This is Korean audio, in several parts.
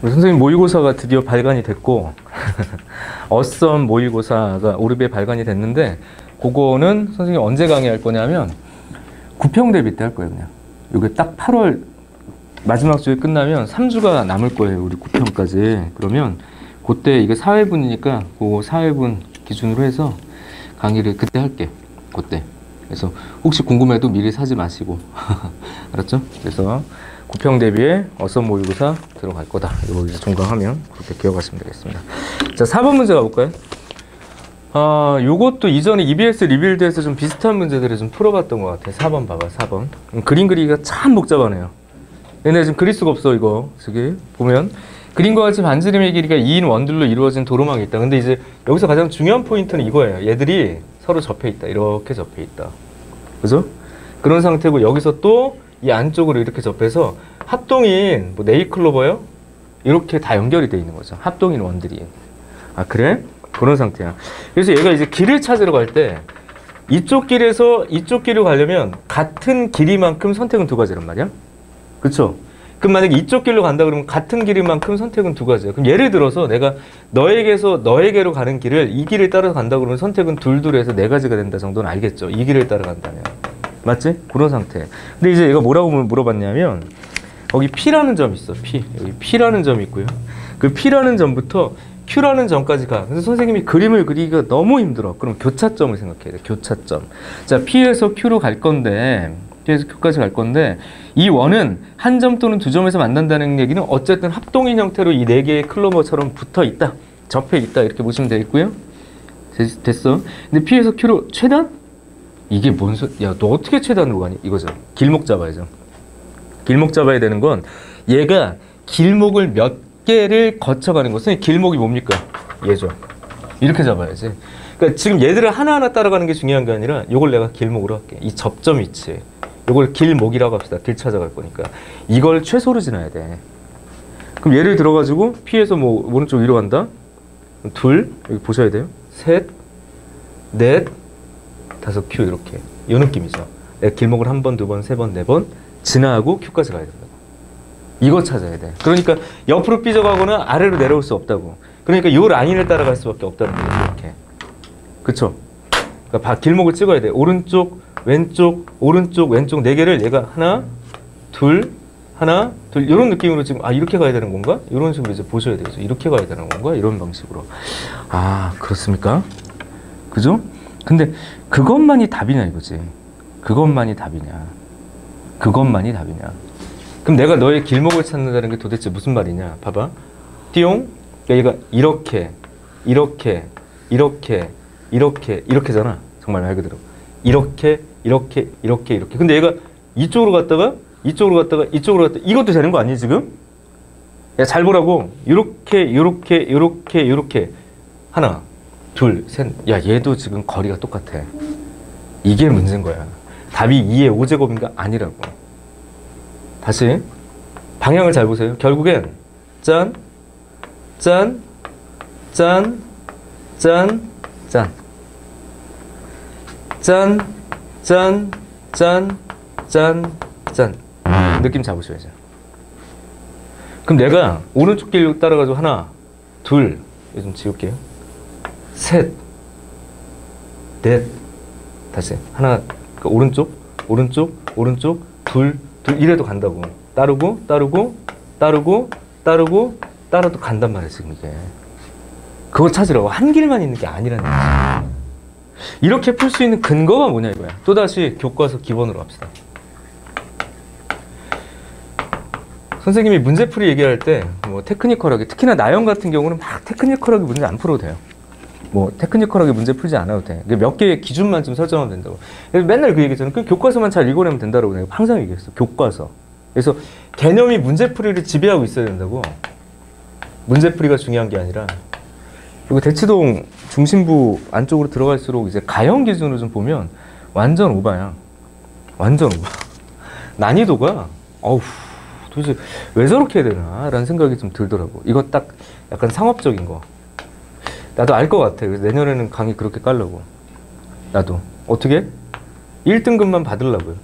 우리 선생님 모의고사가 드디어 발간이 됐고 어썸 모의고사가 오르비에 발간이 됐는데 그거는 선생님 언제 강의할 거냐면 구평대비 때 할 거예요. 그냥 이게 딱 8월 마지막 주에 끝나면 3주가 남을 거예요. 우리 구평까지. 그러면 그때 이게 4회분이니까 그 4회분 기준으로 해서 강의를 그때 할게. 그때. 그래서 혹시 궁금해도 미리 사지 마시고 알았죠? 그래서 구평 대비에 어썸 모의고사 들어갈 거다. 이거 이제 종강하면 그렇게 기억하시면 되겠습니다. 자, 4번 문제 가볼까요? 요것도 이전에 EBS 리빌드에서 좀 비슷한 문제들을 좀 풀어봤던 것 같아요. 4번 봐봐, 4번. 그림 그리기가 참 복잡하네요. 근데 지금 그릴 수가 없어, 이거. 저기, 보면. 그림과 같이 반지름의 길이가 2인 원들로 이루어진 도로망이 있다. 근데 이제 여기서 가장 중요한 포인트는 이거예요. 얘들이 서로 접해 있다. 이렇게 접해 있다. 그죠? 그런 상태고, 여기서 또 이 안쪽으로 이렇게 접해서 합동인, 뭐 네이클로버요? 이렇게 다 연결이 돼 있는 거죠. 합동인 원들이. 아, 그래? 그런 상태야. 그래서 얘가 이제 길을 찾으러 갈 때 이쪽 길에서 이쪽 길로 가려면 같은 길이만큼 선택은 두 가지란 말이야. 그쵸? 그럼 만약에 이쪽 길로 간다 그러면 같은 길이만큼 선택은 두 가지야. 그럼 예를 들어서 내가 너에게서 너에게로 가는 길을 이 길을 따라서 간다 그러면 선택은 둘둘해서 네 가지가 된다 정도는 알겠죠. 이 길을 따라간다면. 맞지? 그런 상태. 근데 이제 얘가 뭐라고 물어봤냐면 거기 P라는 점이 있어. P. 여기 P라는 점이 있고요. 그 P라는 점부터 Q라는 점까지 가. 그래서 선생님이 그림을 그리기가 너무 힘들어. 그럼 교차점을 생각해야 돼. 교차점. 자, P에서 Q로 갈 건데 P에서 Q까지 갈 건데 이 원은 한 점 또는 두 점에서 만난다는 얘기는 어쨌든 합동인 형태로 이 네 개의 클로버처럼 붙어 있다. 접해 있다. 이렇게 보시면 되겠고요. 됐어. 근데 P에서 Q로 최단? 이게 뭔 소리? 야, 너 어떻게 최단으로 가니? 이거죠. 길목 잡아야죠. 길목 잡아야 되는 건 얘가 길목을 몇 개를 거쳐가는 것은 길목이 뭡니까? 얘죠. 이렇게 잡아야지. 그러니까 지금 얘들을 하나하나 따라가는 게 중요한 게 아니라 이걸 내가 길목으로 할게. 이 접점 위치. 이걸 길목이라고 합시다. 길 찾아갈 거니까. 이걸 최소로 지나야 돼. 그럼 예를 들어가지고 P에서 뭐 오른쪽 위로 간다? 둘, 여기 보셔야 돼요. 셋, 넷, 다섯, Q 이렇게. 이 느낌이죠. 내가 길목을 한 번, 두 번, 세 번, 네 번 지나고 Q까지 가야 된다. 이거 찾아야 돼. 그러니까 옆으로 삐져가거나 아래로 내려올 수 없다고. 그러니까 이 라인을 따라갈 수밖에 없다는 거예요. 이렇게. 그쵸? 그러니까 길목을 찍어야 돼. 오른쪽, 왼쪽, 오른쪽, 왼쪽 네 개를 얘가 하나, 둘, 하나, 둘 이런 느낌으로 지금 이렇게 가야 되는 건가? 이런 식으로 이제 보셔야 되죠. 이렇게 가야 되는 건가? 이런 방식으로. 아, 그렇습니까? 그죠? 근데 그것만이 답이냐 이거지. 그것만이 답이냐. 그것만이 답이냐. 그럼 내가 너의 길목을 찾는다는 게 도대체 무슨 말이냐? 봐봐. 띠용. 그러니까 얘가 이렇게, 이렇게, 이렇게, 이렇게, 이렇게잖아. 정말 말 그대로. 이렇게, 이렇게, 이렇게, 이렇게. 근데 얘가 이쪽으로 갔다가, 이쪽으로 갔다가, 이쪽으로 갔다가, 이것도 되는 거 아니지, 지금? 야, 잘 보라고. 이렇게, 이렇게, 이렇게, 이렇게. 하나, 둘, 셋. 야, 얘도 지금 거리가 똑같아. 이게 문제인 거야. 답이 2의 5제곱인가? 아니라고. 다시 방향을 잘 보세요. 결국엔 짠, 짠, 짠, 짠, 짠, 짠, 짠, 짠, 짠, 짠. 느낌 잡으셔야죠. 그럼 내가 오른쪽 길 따라가지고 하나, 둘, 이거 좀 지울게요. 셋, 넷, 다시 하나, 오른쪽, 오른쪽, 오른쪽, 둘, 둘 이래도 간다고. 따르고, 따르고, 따르고, 따르고, 따라도 간단 말이야 지금 이게. 그거 찾으라고. 한 길만 있는 게 아니라는 거지. 이렇게 풀 수 있는 근거가 뭐냐 이거야. 또다시 교과서 기본으로 합시다. 선생님이 문제풀이 얘기할 때 뭐 테크니컬하게, 특히나 나영 같은 경우는 막 테크니컬하게 문제 안 풀어도 돼요. 뭐 테크니컬하게 문제 풀지 않아도 돼. 몇 개의 기준만 좀 설정하면 된다고. 그래서 맨날 그 얘기잖아. 그 교과서만 잘 읽어내면 된다고 내가 항상 얘기했어. 교과서. 그래서 개념이 문제풀이를 지배하고 있어야 된다고. 문제풀이가 중요한 게 아니라. 그리고 대치동 중심부 안쪽으로 들어갈수록 이제 가형 기준으로 좀 보면 완전 오바야. 완전 오바. 난이도가 어우 도대체 왜 저렇게 해야 되나 라는 생각이 좀 들더라고. 이거 딱 약간 상업적인 거. 나도 알 것 같아. 그래서 내년에는 강의 그렇게 깔려고. 나도. 어떻게? 1등급만 받으려고요.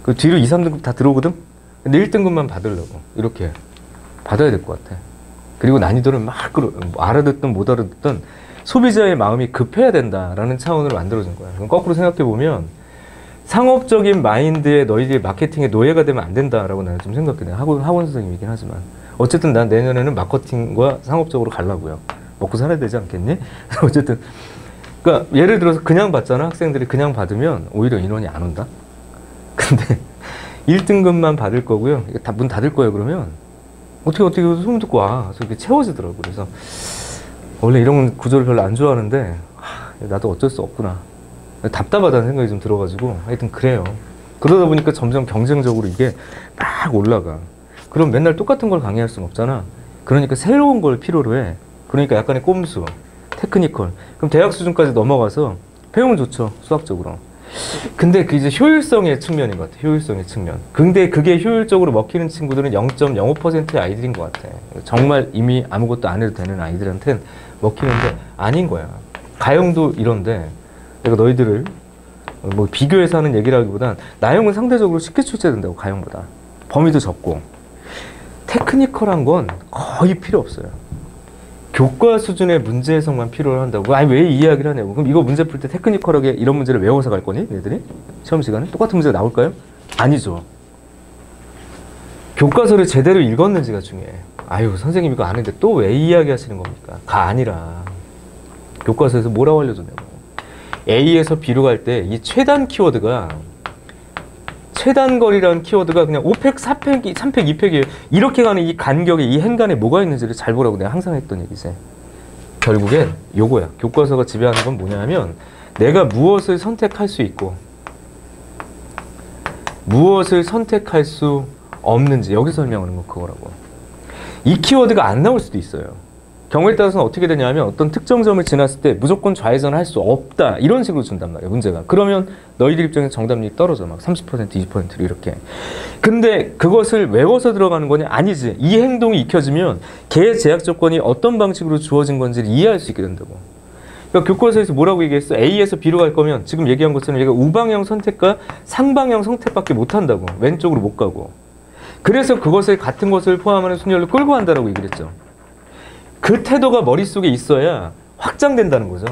그 뒤로 2, 3등급 다 들어오거든? 근데 1등급만 받으려고. 이렇게. 받아야 될 것 같아. 그리고 난이도를 막 알아듣든 못 알아듣든 소비자의 마음이 급해야 된다라는 차원으로 만들어진 거야. 그럼 거꾸로 생각해보면 상업적인 마인드에 너희들이 마케팅의 노예가 되면 안 된다라고 나는 좀 생각해. 학원 선생님이긴 하지만 어쨌든 난 내년에는 마케팅과 상업적으로 가려고요. 먹고 살아야 되지 않겠니? 어쨌든 그러니까 예를 들어서 그냥 받잖아. 학생들이 그냥 받으면 오히려 인원이 안 온다. 근데 1등급만 받을 거고요. 문 닫을 거예요. 그러면 어떻게 소문 듣고 와. 그래서 이렇게 채워지더라고. 그래서 원래 이런 구조를 별로 안 좋아하는데 나도 어쩔 수 없구나. 답답하다는 생각이 좀 들어가지고 하여튼 그래요. 그러다 보니까 점점 경쟁적으로 이게 막 올라가. 그럼 맨날 똑같은 걸 강의할 수는 없잖아. 그러니까 새로운 걸 필요로 해. 그러니까 약간의 꼼수, 테크니컬. 그럼 대학 수준까지 넘어가서 배우면 좋죠. 수학적으로. 근데 그 이제 효율성의 측면인 것 같아. 효율성의 측면. 근데 그게 효율적으로 먹히는 친구들은 0.05%의 아이들인 것 같아. 정말 이미 아무것도 안 해도 되는 아이들한테는 먹히는데 아닌 거야. 가형도 이런데 내가 너희들을 뭐 비교해서 하는 얘기라기보단 나형은 상대적으로 쉽게 출제된다고. 가형보다 범위도 적고 테크니컬한 건 거의 필요 없어요. 교과 수준의 문제 해석만 필요로 한다고. 아니 왜 이 이야기를 하냐고. 그럼 이거 문제 풀 때 테크니컬하게 이런 문제를 외워서 갈 거니? 얘들이? 시험 시간에? 똑같은 문제가 나올까요? 아니죠. 교과서를 제대로 읽었는지가 중요해. 아유 선생님 이거 아는데 또 왜 이야기 하시는 겁니까? 가 아니라 교과서에서 뭐라고 알려줬냐고. A에서 B로 갈 때 이 최단 키워드가 최단거리라는 키워드가 그냥 5팩, 4팩, 3팩, 2팩이에요. 이렇게 가는 이 간격에 이 행간에 뭐가 있는지를 잘 보라고 내가 항상 했던 얘기지. 결국엔 요거야. 교과서가 지배하는 건 뭐냐면 내가 무엇을 선택할 수 있고 무엇을 선택할 수 없는지 여기서 설명하는 건 그거라고. 이 키워드가 안 나올 수도 있어요. 경우에 따라서는 어떻게 되냐면 어떤 특정 점을 지났을 때 무조건 좌회전을 할 수 없다 이런 식으로 준단 말이야 문제가. 그러면 너희들 입장에서 정답률이 떨어져 막 30% 20%로 이렇게. 근데 그것을 외워서 들어가는 거냐? 아니지. 이 행동이 익혀지면 걔의 제약 조건이 어떤 방식으로 주어진 건지를 이해할 수 있게 된다고. 그러니까 교과서에서 뭐라고 얘기했어? A에서 B로 갈 거면 지금 얘기한 것처럼 얘가 우방향 선택과 상방향 선택밖에 못 한다고. 왼쪽으로 못 가고. 그래서 그것을 같은 것을 포함하는 순열로 끌고 간다라고 얘기를 했죠. 그 태도가 머릿속에 있어야 확장된다는 거죠.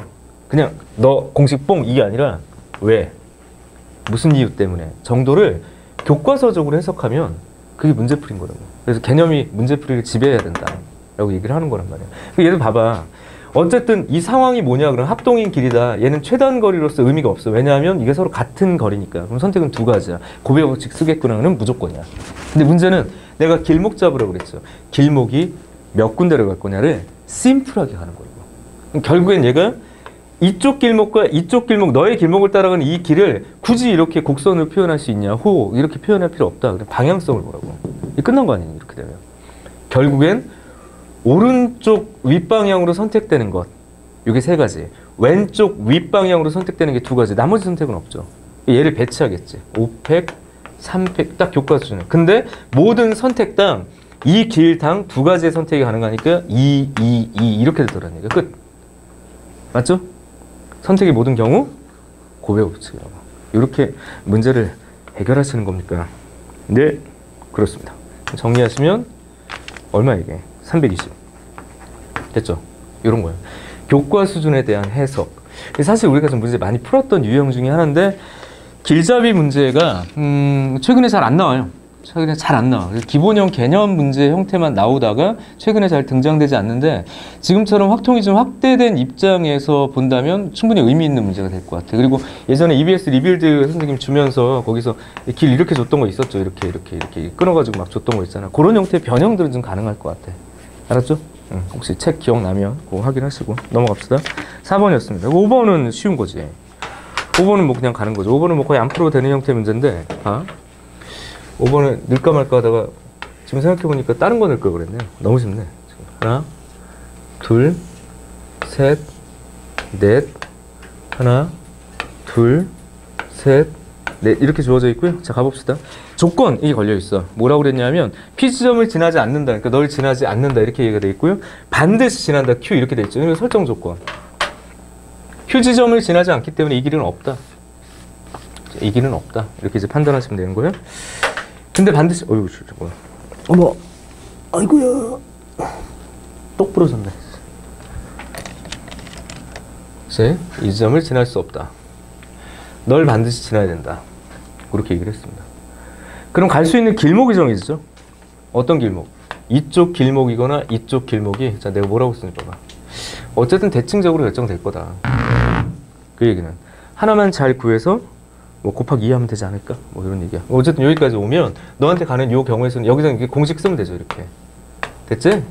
그냥 너 공식 뽕 이게 아니라 왜? 무슨 이유 때문에? 정도를 교과서적으로 해석하면 그게 문제풀이인 거라고. 그래서 개념이 문제풀이를 지배해야 된다라고 얘기를 하는 거란 말이야. 얘들 봐봐. 어쨌든 이 상황이 뭐냐 그러면 합동인 길이다. 얘는 최단 거리로서 의미가 없어. 왜냐하면 이게 서로 같은 거리니까. 그럼 선택은 두 가지야. 고배 법칙 쓰겠구나는 무조건이야. 근데 문제는 내가 길목 잡으라고 그랬죠. 길목이 몇 군데를 갈 거냐를 심플하게 가는 거고. 결국엔 얘가 이쪽 길목과 이쪽 길목, 너의 길목을 따라가는 이 길을 굳이 이렇게 곡선으로 표현할 수 있냐, 호 이렇게 표현할 필요 없다. 그냥 방향성을 보라고. 이 끝난 거 아니니 이렇게 되면. 결국엔 오른쪽 윗방향으로 선택되는 것, 이게 세 가지. 왼쪽 윗방향으로 선택되는 게 두 가지. 나머지 선택은 없죠. 얘를 배치하겠지. 5팩, 3팩 딱 교과 수준에. 근데 모든 선택당 이 길당 두 가지의 선택이 가능하니까 2 이렇게 되더라는 얘기야. 끝. 맞죠? 선택의 모든 경우 고배 법칙이라고. 이렇게 문제를 해결하시는 겁니까? 네, 그렇습니다. 정리하시면 얼마 이게? 320. 됐죠? 이런 거예요. 교과 수준에 대한 해석. 사실 우리가 좀 문제 많이 풀었던 유형 중에 하나인데 길잡이 문제가 최근에 잘 안 나와요. 최근에 잘 안 나와. 기본형 개념 문제 형태만 나오다가 최근에 잘 등장되지 않는데 지금처럼 확통이 좀 확대된 입장에서 본다면 충분히 의미 있는 문제가 될 것 같아. 그리고 예전에 EBS 리빌드 선생님 주면서 거기서 길 이렇게 줬던 거 있었죠. 이렇게 끊어가지고 막 줬던 거 있잖아. 그런 형태의 변형들은 좀 가능할 것 같아. 알았죠? 혹시 책 기억나면 그거 확인하시고 넘어갑시다. 4번이었습니다. 5번은 쉬운 거지. 5번은 뭐 그냥 가는 거죠. 5번은 뭐 거의 안 풀어도 되는 형태의 문제인데 5번은 넣을까 말까 하다가 지금 생각해보니까 다른 거 넣을 걸 그랬네. 너무 쉽네. 하나, 둘, 셋, 넷, 하나, 둘, 셋, 넷 이렇게 주어져 있고요. 자, 가봅시다. 조건이 걸려있어. 뭐라고 그랬냐면 P지점을 지나지 않는다. 그러니까 널 지나지 않는다. 이렇게 얘기가 돼 있고요. 반드시 지난다. Q 이렇게 돼 있죠. 이거 설정 조건. Q지점을 지나지 않기 때문에 이 길은 없다. 이 길은 없다. 이렇게 이제 판단하시면 되는 거예요. 근데 반드시 어머 아이고야. 똑 부러졌네. 이제 이 지점을 지날 수 없다. 널 반드시 지나야 된다. 그렇게 얘기를 했습니다. 그럼 갈 수 있는 길목이 정해지죠. 어떤 길목? 이쪽 길목이거나 이쪽 길목이, 자 내가 뭐라고 쓰는지 봐봐. 어쨌든 대칭적으로 결정될 거다. 그 얘기는 하나만 잘 구해서 뭐 곱하기 2 하면 되지 않을까? 뭐 이런 얘기야. 어쨌든 여기까지 오면 너한테 가는 요 경우에서는 여기서 이렇게 공식 쓰면 되죠. 이렇게. 됐지?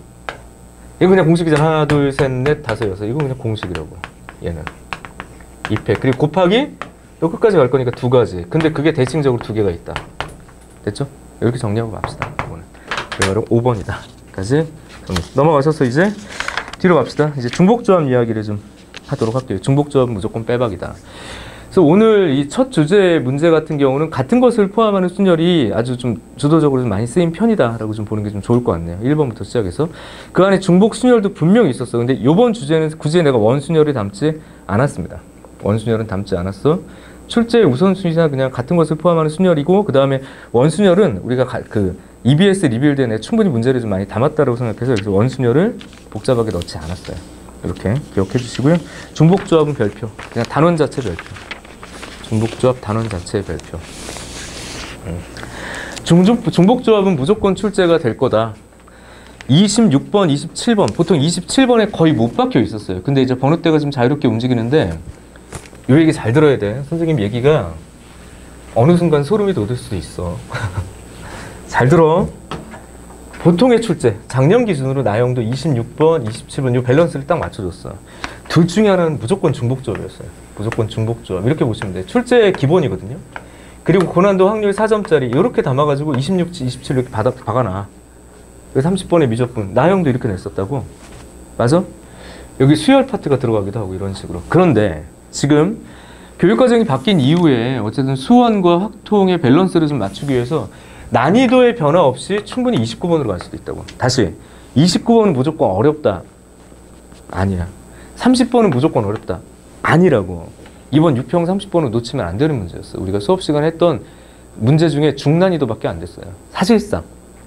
이거 그냥 공식이잖아. 하나, 둘, 셋, 넷, 다섯, 여섯. 이거 그냥 공식이라고. 얘는. 2팩. 그리고 곱하기 요 끝까지 갈 거니까 두 가지. 근데 그게 대칭적으로 두 개가 있다. 됐죠? 이렇게 정리하고 갑시다. 이거는. 그래서 5번이다. 까지 정리. 넘어가셔서 이제 뒤로 갑시다. 이제 중복조합 이야기를 좀 하도록 할게요. 중복조합은 무조건 빼박이다. 그래서 오늘 이 첫 주제 문제 같은 경우는 같은 것을 포함하는 순열이 아주 좀 주도적으로 좀 많이 쓰인 편이다라고 좀 보는 게 좀 좋을 것 같네요. 1번부터 시작해서 그 안에 중복 순열도 분명히 있었어. 근데 이번 주제는 굳이 내가 원순열을 담지 않았습니다. 원순열은 담지 않았어. 출제의 우선순위상 그냥 같은 것을 포함하는 순열이고, 그 다음에 원순열은 우리가 그 EBS 리빌드에 내가 충분히 문제를 좀 많이 담았다고 생각해서 여기서 원순열을 복잡하게 넣지 않았어요. 이렇게 기억해 주시고요. 중복조합은 별표. 그냥 단원 자체 별표. 중복조합 단원 자체의 별표. 중복조합은 무조건 출제가 될 거다. 26번, 27번. 보통 27번에 거의 못 박혀 있었어요. 근데 이제 번호대가 좀 자유롭게 움직이는데 이 얘기 잘 들어야 돼. 선생님 얘기가 어느 순간 소름이 돋을 수도 있어. 잘 들어. 보통의 출제, 작년 기준으로 나영도 26번, 27번 이 밸런스를 딱 맞춰줬어. 둘 중에 하나는 무조건 중복조합이었어요. 무조건 중복조합. 이렇게 보시면 돼. 출제의 기본이거든요. 그리고 고난도 확률 4점짜리 이렇게 담아가지고 26, 27 이렇게 박아놔. 30번의 미적분. 나영도 이렇게 냈었다고. 맞아? 여기 수열 파트가 들어가기도 하고 이런 식으로. 그런데 지금 교육과정이 바뀐 이후에 어쨌든 수원과 확통의 밸런스를 좀 맞추기 위해서 난이도의 변화 없이 충분히 29번으로 갈 수도 있다고. 다시 29번은 무조건 어렵다. 아니야. 30번은 무조건 어렵다. 아니라고. 이번 6평 30번을 놓치면 안 되는 문제였어. 우리가 수업 시간에 했던 문제 중에 중난이도밖에 안 됐어요. 사실상.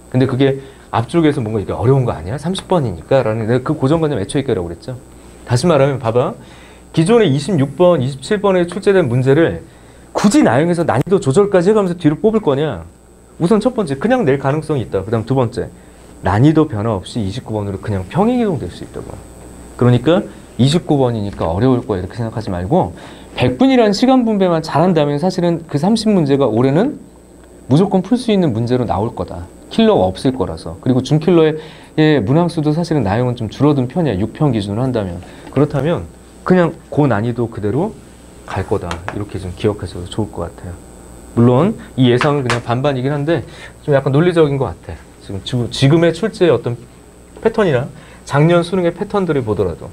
근데 그게 앞쪽에서 뭔가 이게 어려운 거 아니야? 30번이니까 라는 내가 그 고정관념 애초에 있다고 그랬죠. 다시 말하면 봐봐. 기존의 26번, 27번에 출제된 문제를 굳이 나영에서 난이도 조절까지 해가면서 뒤로 뽑을 거냐? 우선 첫 번째, 그냥 낼 가능성이 있다. 그 다음 두 번째, 난이도 변화 없이 29번으로 그냥 평행이동될 수 있다고. 그러니까 29번이니까 어려울 거야 이렇게 생각하지 말고 100분이라는 시간 분배만 잘한다면 사실은 그 30문제가 올해는 무조건 풀 수 있는 문제로 나올 거다. 킬러가 없을 거라서. 그리고 준킬러의 문항수도 사실은 나영은 좀 줄어든 편이야. 6평 기준으로 한다면. 그렇다면 그냥 고난이도 그대로 갈 거다. 이렇게 좀 기억하셔도 좋을 것 같아요. 물론 이 예상은 그냥 반반이긴 한데 좀 약간 논리적인 것 같아. 지금의 출제의 어떤 패턴이나 작년 수능의 패턴들을 보더라도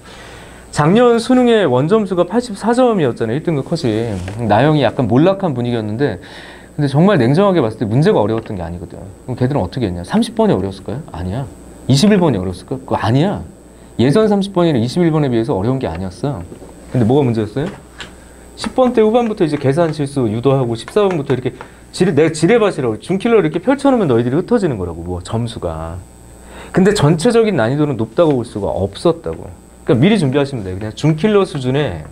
작년 수능의 원점수가 84점이었잖아요. 1등급 컷이. 나영이 약간 몰락한 분위기였는데 근데 정말 냉정하게 봤을 때 문제가 어려웠던 게 아니거든. 그럼 걔들은 어떻게 했냐? 30번이 어려웠을까요? 아니야. 21번이 어려웠을까요? 그거 아니야. 예전 30번이랑 21번에 비해서 어려운 게 아니었어. 근데 뭐가 문제였어요? 10번 때 후반부터 이제 계산 실수 유도하고 14번부터 이렇게 내가 지뢰밭이라고 준킬러 이렇게 펼쳐놓으면 너희들이 흩어지는 거라고. 뭐 점수가. 근데 전체적인 난이도는 높다고 볼 수가 없었다고. 그러니까 미리 준비하시면 돼요. 그냥 준킬러 수준에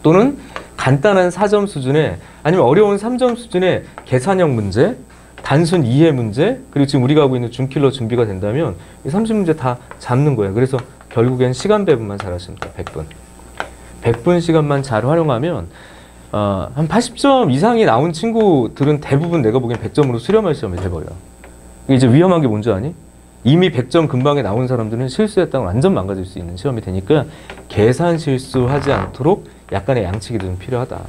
또는 간단한 4점 수준에 아니면 어려운 3점 수준의 계산형 문제, 단순 이해 문제, 그리고 지금 우리가 하고 있는 준킬러 준비가 된다면 이 30문제 다 잡는 거예요. 그래서 결국엔 시간 배분만 잘 하시면 돼요. 100분. 100분 시간만 잘 활용하면 한 80점 이상이 나온 친구들은 대부분 내가 보기엔 100점으로 수렴할 시험이 돼버려요. 이게 이제 위험한 게 뭔지 아니? 이미 100점 근방에 나온 사람들은 실수했다가 완전 망가질 수 있는 시험이 되니까 계산 실수하지 않도록 약간의 양치기도 좀 필요하다.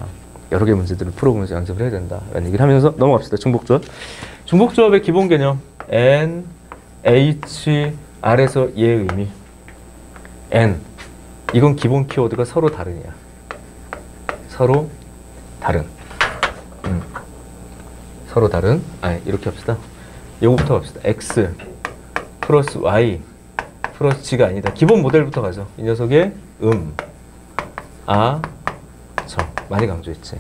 여러 개 문제들을 풀어보면서 연습을 해야 된다. 라는 얘기를 하면서 넘어갑시다. 중복조합. 중복조합의 기본 개념. N, H, R에서 얘의 의미. N. 이건 기본 키워드가 서로 다른이야. 서로 다른. 서로 다른. 이렇게 합시다. 요거부터 갑시다. X 플러스 Y 플러스 G가 아니다. 기본 모델부터 가죠. 이 녀석의 저 많이 강조했지.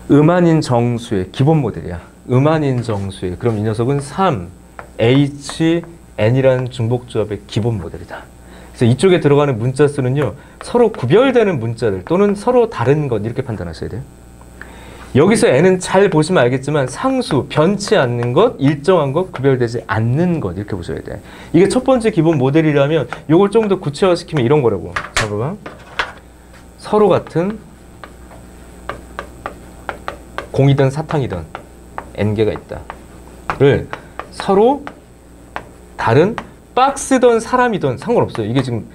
아닌 정수의 기본 모델이야. 아닌 정수의. 그럼 이 녀석은 3, H, n이라는 중복조합의 기본 모델이다. 그래서 이쪽에 들어가는 문자 수는요, 서로 구별되는 문자들 또는 서로 다른 것 이렇게 판단하셔야 돼요. 여기서 n은 잘 보시면 알겠지만 상수, 변치 않는 것, 일정한 것, 구별되지 않는 것 이렇게 보셔야 돼. 이게 첫 번째 기본 모델이라면 이걸 좀 더 구체화시키면 이런 거라고. 자, 봐봐. 서로 같은 공이든 사탕이든 n개가 있다.를 서로 다른 박스든 사람이든 상관없어요. 이게 지금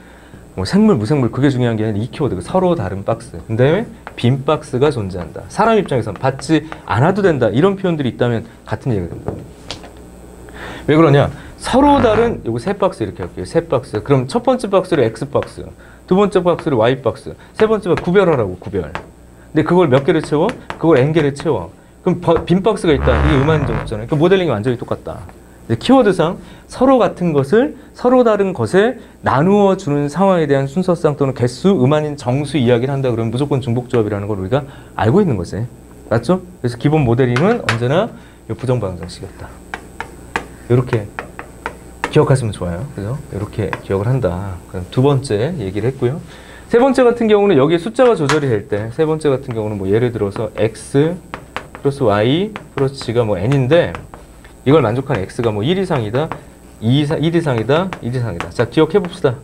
뭐 생물, 무생물 그게 중요한 게 아니라 이 키워드. 서로 다른 박스. 근데 빈 박스가 존재한다. 사람 입장에서는 받지 않아도 된다. 이런 표현들이 있다면 같은 얘기가 됩니다. 왜 그러냐? 서로 다른 요거 세 박스 이렇게 할게요. 세 박스. 그럼 첫 번째 박스를 X 박스, 두 번째 박스를 Y 박스, 세 번째 박스 구별하라고 구별. 근데 그걸 몇 개를 채워? 그걸 n 개를 채워. 그럼 빈 박스가 있다. 이게 의미하는 점 없잖아요. 그 모델링이 완전히 똑같다. 키워드상 서로 같은 것을 서로 다른 것에 나누어 주는 상황에 대한 순서상 또는 개수, 음한인 정수 이야기를 한다 그러면 무조건 중복조합이라는 걸 우리가 알고 있는 거지. 맞죠? 그래서 기본 모델링은 언제나 부정방정식이었다. 이렇게 기억하시면 좋아요. 그죠? 이렇게 기억을 한다. 그럼 두 번째 얘기를 했고요. 세 번째 같은 경우는 여기에 숫자가 조절이 될 때, 세 번째 같은 경우는 뭐 예를 들어서 x 플러스 y 플러스 g가 뭐 n인데 이걸 만족하는 x가 뭐 1 이상이다, 1 이상이다, 1 이상이다. 자, 기억해 봅시다.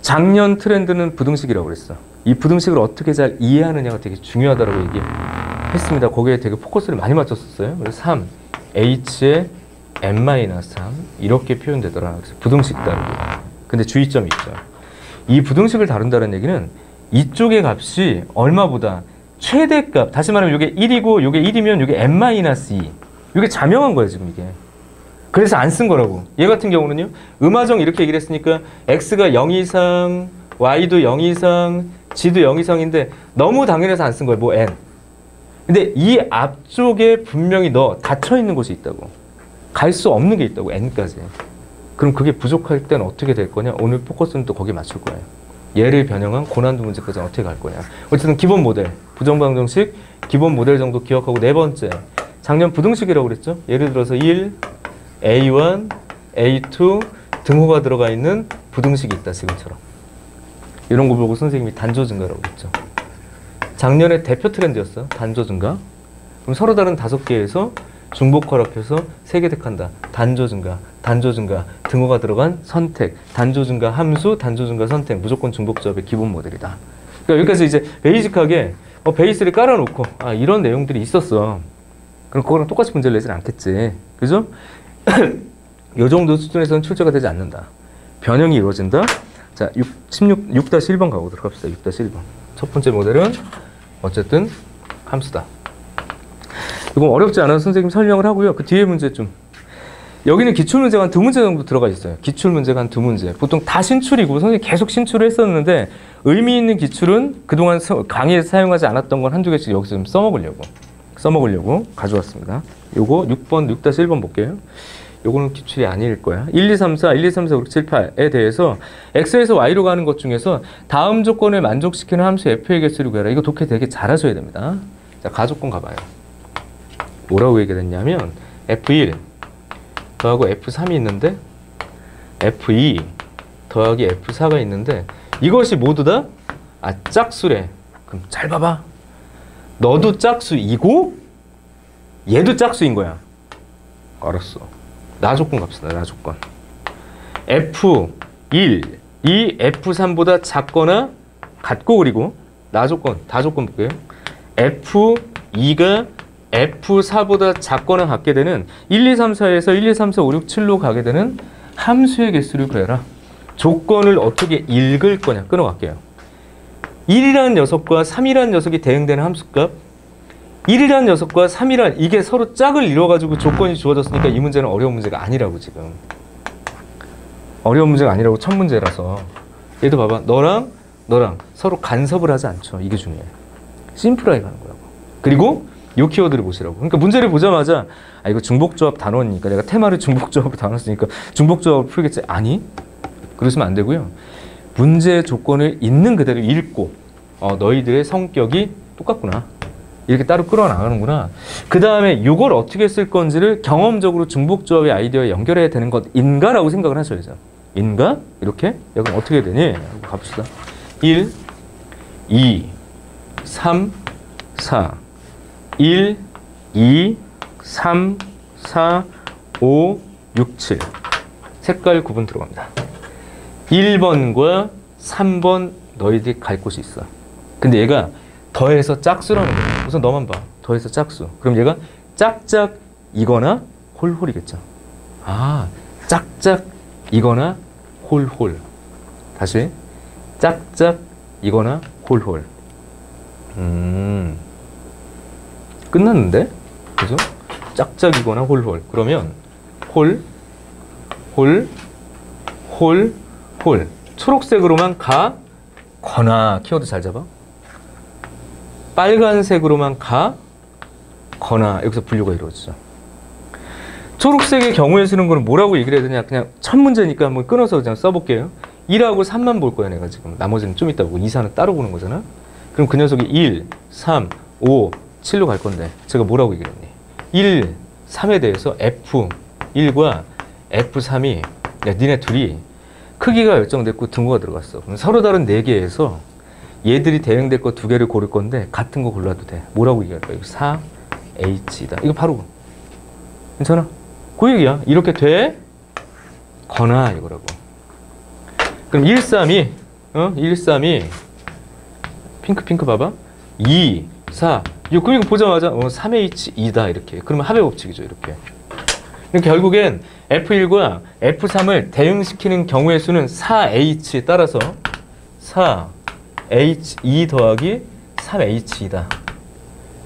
작년 트렌드는 부등식이라고 그랬어. 이 부등식을 어떻게 잘 이해하느냐가 되게 중요하다고 얘기했습니다. 거기에 되게 포커스를 많이 맞췄었어요. 그래서 3, h의 n-3 이렇게 표현되더라. 그래서 부등식 다루기. 근데 주의점이 있죠. 이 부등식을 다룬다는 얘기는 이쪽의 값이 얼마보다 최대값, 다시 말하면 이게 1이고 이게 1이면 이게 n-2. 이게 자명한 거예요, 지금 이게. 그래서 안 쓴 거라고. 얘 같은 경우는요, 음하정 이렇게 얘기를 했으니까 x가 0 이상, y도 0 이상, g도 0 이상인데 너무 당연해서 안 쓴 거예요, 뭐 n. 근데 이 앞쪽에 분명히 닫혀 있는 곳이 있다고. 갈 수 없는 게 있다고, n까지. 그럼 그게 부족할 땐 어떻게 될 거냐? 오늘 포커스는 또 거기에 맞출 거예요. 얘를 변형한 고난도 문제까지 어떻게 갈 거냐? 어쨌든 기본 모델, 부정방정식, 기본 모델 정도 기억하고 네 번째. 작년 부등식이라고 그랬죠? 예를 들어서 1, A1, A2 등호가 들어가 있는 부등식이 있다, 지금처럼. 이런 거 보고 선생님이 단조 증가라고 그랬죠. 작년에 대표 트렌드였어요. 단조 증가. 그럼 서로 다른 5개에서 중복화합해서 3개 택한다. 단조 증가, 단조 증가, 등호가 들어간 선택, 단조 증가 함수, 단조 증가 선택, 무조건 중복조합의 기본 모델이다. 그러니까 여기까지 이제 베이직하게 베이스를 깔아놓고 이런 내용들이 있었어. 그럼 그거랑 똑같이 문제를 내진 않겠지. 그죠? 이 정도 수준에서는 출제가 되지 않는다. 변형이 이루어진다. 자, 6-1번 가고 들어갑시다. 6-1번. 첫 번째 모델은 어쨌든 함수다. 이건 어렵지 않아서 선생님 설명을 하고요. 그 뒤에 문제 좀. 여기는 기출문제가 한 2문제 정도 들어가 있어요. 기출문제가 한 2문제. 보통 다 신출이고 선생님 계속 신출을 했었는데 의미 있는 기출은 그동안 강의에서 사용하지 않았던 건 한두 개씩 여기서 좀 써먹으려고 가져왔습니다. 요거 6번, 6-1번 볼게요. 요거는 기출이 아닐 거야. 1, 2, 3, 4, 1, 2, 3, 4, 5, 6, 7, 8에 대해서 x에서 y로 가는 것 중에서 다음 조건을 만족시키는 함수 f의 개수를 구해라. 이거 독해 되게 잘하셔야 됩니다. 자, 가조건 가봐요. 뭐라고 얘기가 됐냐면 f1 더하고 f3이 있는데 f2 더하기 f4가 있는데 이것이 모두 다 짝수래. 그럼 잘 봐봐. 너도 짝수이고 얘도 짝수인 거야. 알았어. 나조건 갑시다. 나조건. f1이 f3보다 작거나 같고 그리고 나조건, 다조건 볼게요. f2가 f4보다 작거나 같게 되는 1, 2, 3, 4에서 1, 2, 3, 4, 5, 6, 7로 가게 되는 함수의 개수를 구해라. 조건을 어떻게 읽을 거냐. 끊어갈게요. 1이라는 녀석과 3이라는 녀석이 대응되는 함수값, 1이라는 녀석과 3이라는 이게 서로 짝을 이뤄가지고 조건이 주어졌으니까 이 문제는 어려운 문제가 아니라고 지금. 어려운 문제가 아니라고 첫 문제라서. 얘도 봐봐. 너랑 서로 간섭을 하지 않죠. 이게 중요해. 심플하게 가는 거라고. 그리고 요 키워드를 보시라고. 그러니까 문제를 보자마자 이거 중복조합 단원이니까 내가 테마를 중복조합으로 단원했으니까 중복조합을 풀겠지. 아니. 그러시면 안 되고요. 문제 조건을 있는 그대로 읽고 너희들의 성격이 똑같구나. 이렇게 따로 끌어나가는구나. 그 다음에 이걸 어떻게 쓸 건지를 경험적으로 중복조합의 아이디어에 연결해야 되는 것인가라고 생각을 하셔야죠. 인가? 이렇게? 야, 그럼 어떻게 되니? 하고 갑시다. 1, 2, 3, 4. 1, 2, 3, 4, 5, 6, 7. 색깔 구분 들어갑니다. 1번과 3번 너희들이 갈 곳이 있어. 근데 얘가 더해서 짝수라는 거야. 우선 너만 봐. 더해서 짝수. 그럼 얘가 짝짝이거나 홀홀이겠죠. 아, 짝짝이거나 홀홀. 다시. 짝짝이거나 홀홀. 끝났는데? 그죠? 짝짝이거나 홀홀. 그러면 홀, 홀, 홀, 홀. 초록색으로만 가거나. 키워드 잘 잡아. 빨간색으로만 가거나. 여기서 분류가 이루어지죠. 초록색의 경우에 쓰는 거는 뭐라고 얘기를 해야 되냐. 그냥 첫 문제니까 한번 끊어서 그냥 써볼게요. 1하고 3만 볼 거야 내가 지금. 나머지는 좀 이따 보고 2, 4는 따로 보는 거잖아. 그럼 그 녀석이 1, 3, 5, 7로 갈 건데 제가 뭐라고 얘기를 했니? 1, 3에 대해서 F1과 F3이 야, 니네 둘이 크기가 결정됐고 등호가 들어갔어. 그럼 서로 다른 4개에서 얘들이 대응될 거 2개를 고를 건데 같은 거 골라도 돼. 뭐라고 얘기할까? 이거 4H다. 이거 바로 괜찮아? 그 얘기야. 이렇게 되거나 이거라고. 그럼 1, 3이 1, 3이 핑크 봐봐. 2, 4, 6. 그럼 이거 보자마자 3H2다 이렇게. 그러면 합의 법칙이죠. 이렇게. 결국엔 F1과 F3을 대응시키는 경우의 수는 4H에 따라서 4H2 더하기 3H2다.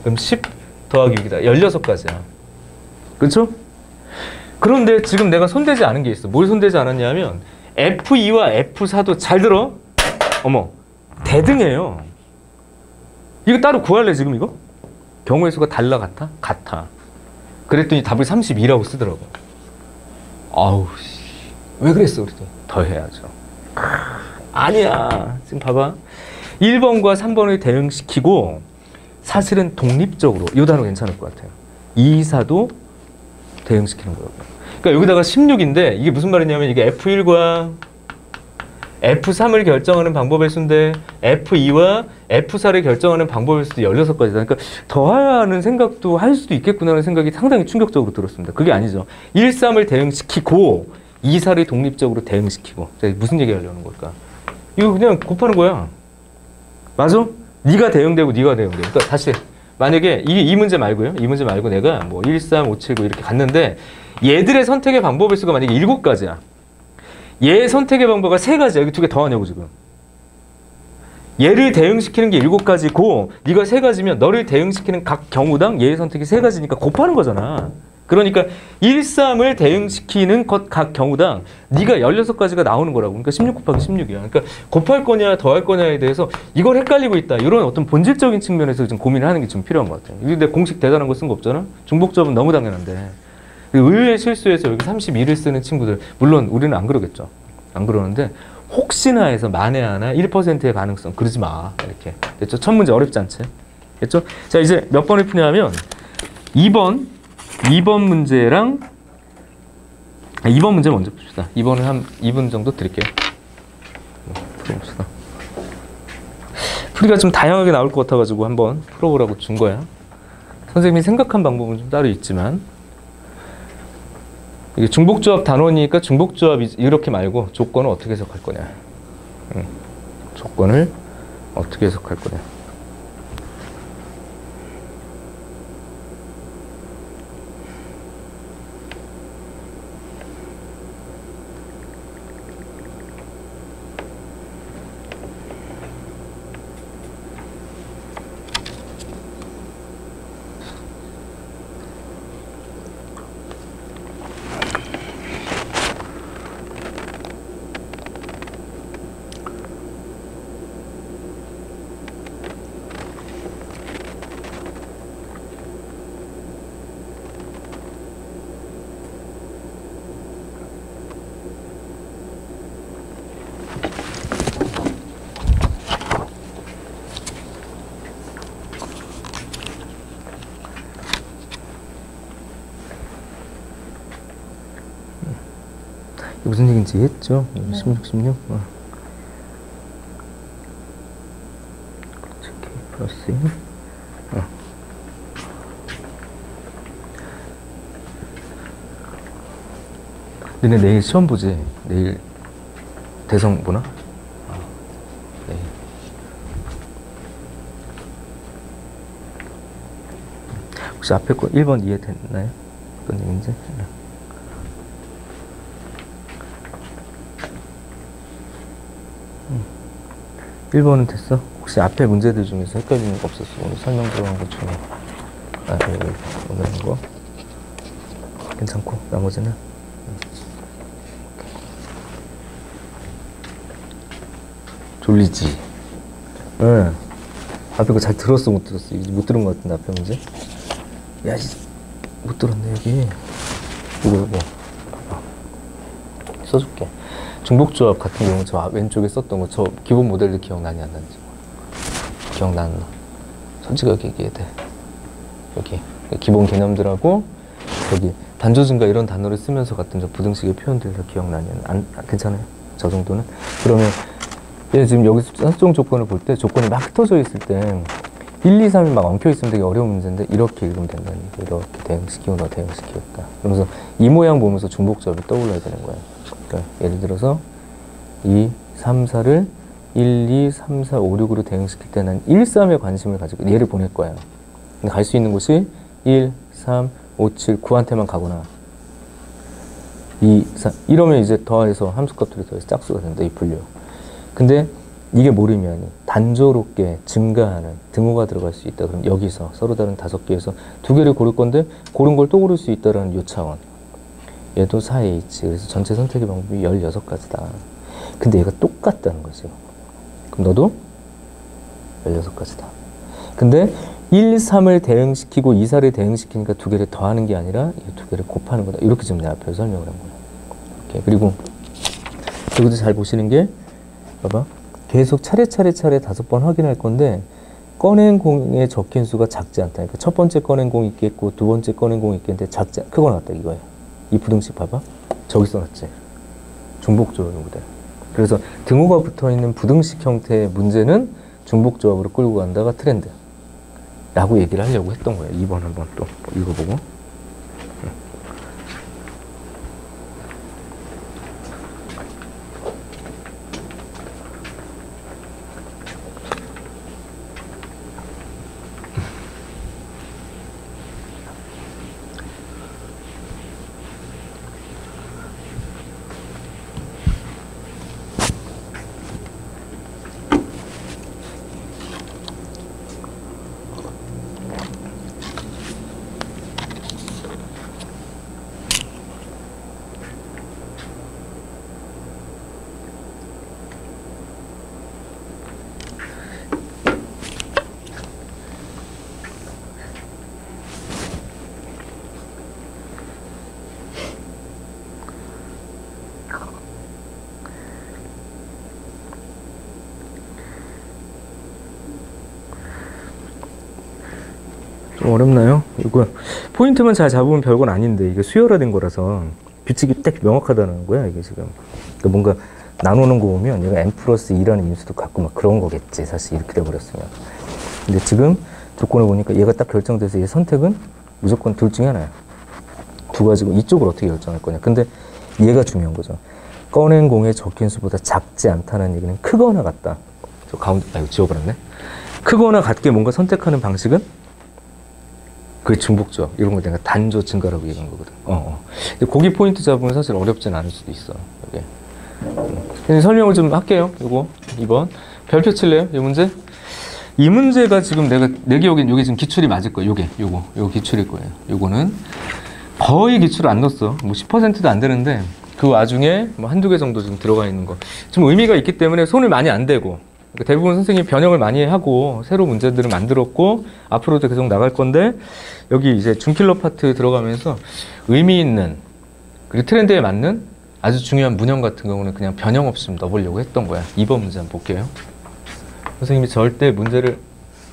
그럼 10 더하기 6이다. 16가지야. 그렇죠? 그런데 지금 내가 손대지 않은 게 있어. 뭘 손대지 않았냐면 F2와 F4도 잘 들어. 어머, 대등해요. 이거 따로 구할래 지금 이거? 경우의 수가 달라 같아? 같아. 그랬더니 답을 32라고 쓰더라고. 아우, 왜 그랬어, 그랬더니. 더 해야죠. 아니야. 지금 봐봐. 1번과 3번을 대응시키고, 사실은 독립적으로, 이 단어 괜찮을 것 같아요. 2, 4도 대응시키는 거라고. 그러니까 여기다가 16인데, 이게 무슨 말이냐면, 이게 F1과 F3을 결정하는 방법의 수인데, F2와 F4를 결정하는 방법의 수도 16가지다. 그러니까 더하는 생각도 할 수도 있겠구나라는 생각이 상당히 충격적으로 들었습니다. 그게 아니죠. 1, 3을 대응시키고 2, 4를 독립적으로 대응시키고. 제가 무슨 얘기 하려는 걸까? 이거 그냥 곱하는 거야. 맞아? 네가 대응되고 네가 대응되고. 그러니까 다시 만약에 이 문제 말고요. 이 문제 말고 내가 뭐 1, 3, 5, 7, 9 이렇게 갔는데 얘들의 선택의 방법의 수가 만약에 7가지야. 얘 선택의 방법가 3가지야. 여기 2개 더하냐고 지금. 얘를 대응시키는 게 7가지고 네가 3가지면 너를 대응시키는 각 경우당 얘의 선택이 3가지니까 곱하는 거잖아. 그러니까 1, 3을 대응시키는 것 각 경우당 네가 16가지가 나오는 거라고. 그러니까 16 곱하기 16이야. 그러니까 곱할 거냐 더할 거냐에 대해서 이걸 헷갈리고 있다. 이런 어떤 본질적인 측면에서 좀 고민을 하는 게 좀 필요한 것 같아요. 근데 공식 대단한 거 쓴 거 없잖아. 중복조합은 너무 당연한데. 의외의 실수에서 여기 32를 쓰는 친구들, 물론 우리는 안 그러겠죠. 안 그러는데 혹시나 해서 만에 하나 1%의 가능성 그러지 마. 이렇게. 됐죠? 첫 문제 어렵지 않지? 됐죠? 자, 이제 몇 번을 푸냐면 2번 문제랑 2번 문제 먼저 풉시다. 2번은 한 2분 정도 드릴게요. 풀어봅시다. 풀이가 좀 다양하게 나올 것 같아가지고 한번 풀어보라고 준 거야. 선생님이 생각한 방법은 좀 따로 있지만 이게 중복조합 단원이니까 중복조합 이렇게 말고 조건을 어떻게 해석할 거냐. 조건을 어떻게 해석할 거냐. 무슨 얘기인지 이해했죠? 16, 16. 그렇지, K 플러스 1. 너네 내일 시험 보지? 내일 대성 보나? 네. 혹시 앞에 거 1번 이해됐나요? 어떤 얘기인지? 1번은 됐어? 혹시 앞에 문제들 중에서 헷갈리는 거 없었어? 오늘 설명 들어간 것 중에. 오늘 한 거. 괜찮고, 나머지는? 졸리지? 응. 앞에 거 잘 들었어, 못 들었어? 못 들은 것 같은데, 앞에 문제? 야, 못 들었네, 여기. 이거. 써줄게. 중복조합 같은 경우 저 왼쪽에 썼던 거 저 기본 모델들 기억나니 안 나는지 기억나나? 솔직하게 얘기해야 돼. 여기 기본 개념들하고 여기 단조 증가 이런 단어를 쓰면서 같은 저 부등식의 표현들 다 기억나니 괜찮아요? 저 정도는? 그러면 얘 지금 여기서 산수적 조건을 볼 때 조건이 막 흩어져 있을 때 1, 2, 3이 막 엉켜 있으면 되게 어려운 문제인데 이렇게 읽으면 된다니. 이렇게 대응시키고 너 대응시키겠다. 그러면서 이 모양 보면서 중복조합이 떠올라야 되는 거예요. 그러니까 예를 들어서 2, 3, 4를 1, 2, 3, 4, 5, 6으로 대응시킬 때는 1, 3에 관심을 가지고 얘를 보낼 거예요. 근데 갈 수 있는 곳이 1, 3, 5, 7, 9한테만 가거나 2, 3 이러면 이제 더해서 함수값들이 더해서 짝수가 된다. 이 분류. 근데 이게 뭘 의미하니? 단조롭게 증가하는 등호가 들어갈 수 있다. 그럼 여기서 서로 다른 5개에서 2개를 고를 건데 고른 걸 또 고를 수 있다라는 요 차원. 얘도 4H. 그래서 전체 선택의 방법이 16가지다. 근데 얘가 똑같다는 거지. 그럼 너도 16가지다. 근데 1, 3을 대응시키고 2, 4를 대응시키니까 2개를 더하는 게 아니라 이 2개를 곱하는 거다. 이렇게 지금 내 앞에서 설명을 한 거야. 이렇게. 그리고 여기도 잘 보시는 게 봐봐. 계속 차례 5번 확인할 건데 꺼낸 공에 적힌 수가 작지 않다. 그러니까 첫 번째 꺼낸 공이 있겠고 두 번째 꺼낸 공이 있겠는데 크거나 같다 이거예요. 이 부등식 봐봐. 저기 써놨지. 중복조합 모델. 그래서 등호가 붙어있는 부등식 형태의 문제는 중복조합으로 끌고 간다가 트렌드. 라고 얘기를 하려고 했던 거예요. 2번 한번 또 읽어보고. 좀 어렵나요? 이거 포인트만 잘 잡으면 별건 아닌데 이게 수열화된 거라서 규칙이 딱 명확하다는 거야 이게 지금. 그러니까 뭔가 나누는 거 보면 얘가 n 플러스 2라는 인수도 갖고 막 그런 거겠지 사실 이렇게 돼버렸으면. 근데 지금 조건을 보니까 얘가 딱 결정돼서 얘 선택은 무조건 둘 중에 하나야. 두 가지고 이쪽을 어떻게 결정할 거냐. 근데 얘가 중요한 거죠. 꺼낸 공의 적힌 수보다 작지 않다는 얘기는 크거나 같다. 저 가운데 이거 지워버렸네. 크거나 같게 뭔가 선택하는 방식은 그게 중복조. 이런 거 내가 단조 증가라고 얘기한 거거든. 근데 거기 포인트 잡으면 사실 어렵진 않을 수도 있어. 이게. 설명을 좀 할게요. 요거 2번. 별표 칠래요? 이 문제? 이 문제가 지금 내 기억엔 요게 지금 기출이 맞을 거예요. 요거 기출일 거예요. 요거는 거의 기출을 안 넣었어. 뭐 10%도 안 되는데 그 와중에 뭐 한두 개 정도 지금 들어가 있는 거. 좀 의미가 있기 때문에 손을 많이 안 대고 그러니까 대부분 선생님이 변형을 많이 하고 새로 문제들을 만들었고 앞으로도 계속 나갈 건데 여기 이제 준킬러 파트 들어가면서 의미 있는 그리고 트렌드에 맞는 아주 중요한 문형 같은 경우는 그냥 변형 없이 좀 넣어보려고 했던 거야. 2번 문제 한번 볼게요. 선생님이 절대 문제를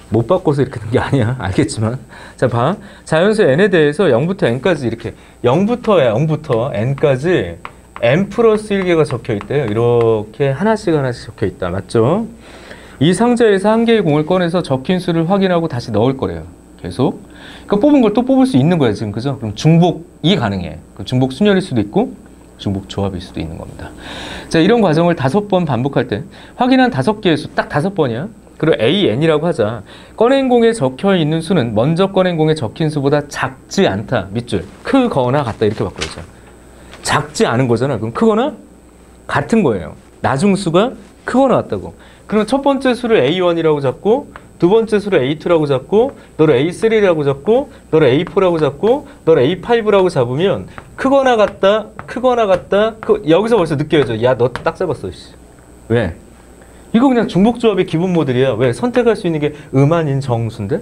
못 바꿔서 이렇게 된 게 아니야. 알겠지만. 자, 봐. 자연수 n에 대해서 0부터 n까지 이렇게 0부터 n까지 n 플러스 1개가 적혀 있대요. 이렇게 하나씩 적혀 있다. 맞죠? 이 상자에서 한 개의 공을 꺼내서 적힌 수를 확인하고 다시 넣을 거래요. 계속. 그러니까 뽑은 걸 또 뽑을 수 있는 거야, 지금. 그죠? 그럼 중복이 가능해. 그럼 중복 순열일 수도 있고, 중복 조합일 수도 있는 겁니다. 자, 이런 과정을 5번 반복할 때, 확인한 5개의 수, 딱 5번이야. 그리고 AN이라고 하자. 꺼낸 공에 적혀 있는 수는 먼저 꺼낸 공에 적힌 수보다 작지 않다. 밑줄. 크거나 같다. 이렇게 바꿔야죠. 작지 않은 거잖아. 그럼 크거나 같은 거예요. 나중수가 크거나 같다고. 그럼 첫 번째 수를 A1이라고 잡고, 두 번째 수를 A2라고 잡고, 너를 A3라고 잡고, 너를 A4라고 잡고, 너를 A5라고 잡으면 크거나 같다, 여기서 벌써 느껴져. 야, 너 딱 잡았어. 씨. 왜? 이거 그냥 중복조합의 기본 모델이야. 왜? 선택할 수 있는 게 음한인 정수인데?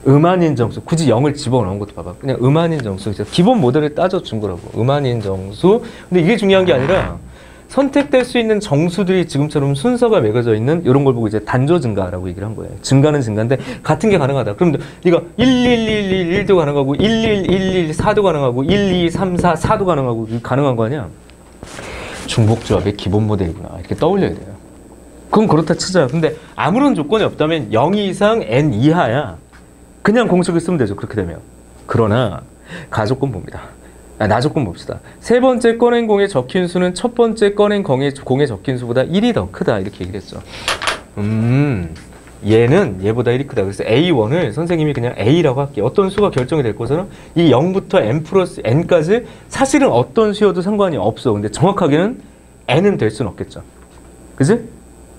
음한인 정수. 굳이 0을 집어넣은 것도 봐봐. 그냥 음한인 정수. 기본 모델을 따져준 거라고. 음한인 정수. 근데 이게 중요한 게 아니라 선택될 수 있는 정수들이 지금처럼 순서가 매겨져 있는 이런 걸 보고 이제 단조 증가라고 얘기를 한 거예요. 증가는 증가인데 같은 게 가능하다. 그럼 네가 11111도 가능하고 11114도 가능하고 12344도 가능하고 가능한 거 아니야? 중복조합의 기본 모델이구나. 이렇게 떠올려야 돼요. 그건 그렇다 치자. 근데 아무런 조건이 없다면 0 이상 n 이하야. 그냥 공식을 쓰면 되죠. 그렇게 되면. 그러나 가조건 봅니다. 나조건 봅시다. 세 번째 꺼낸 공에 적힌 수는 첫 번째 꺼낸 공에 적힌 수보다 1이 더 크다. 이렇게 얘기를 했죠. 얘는 얘보다 1이 크다. 그래서 A1을 선생님이 그냥 A라고 할게요. 어떤 수가 결정이 될 거잖아. 이 0부터 n 플러스 n까지 사실은 어떤 수여도 상관이 없어. 근데 정확하게는 n은 될 수는 없겠죠. 그지?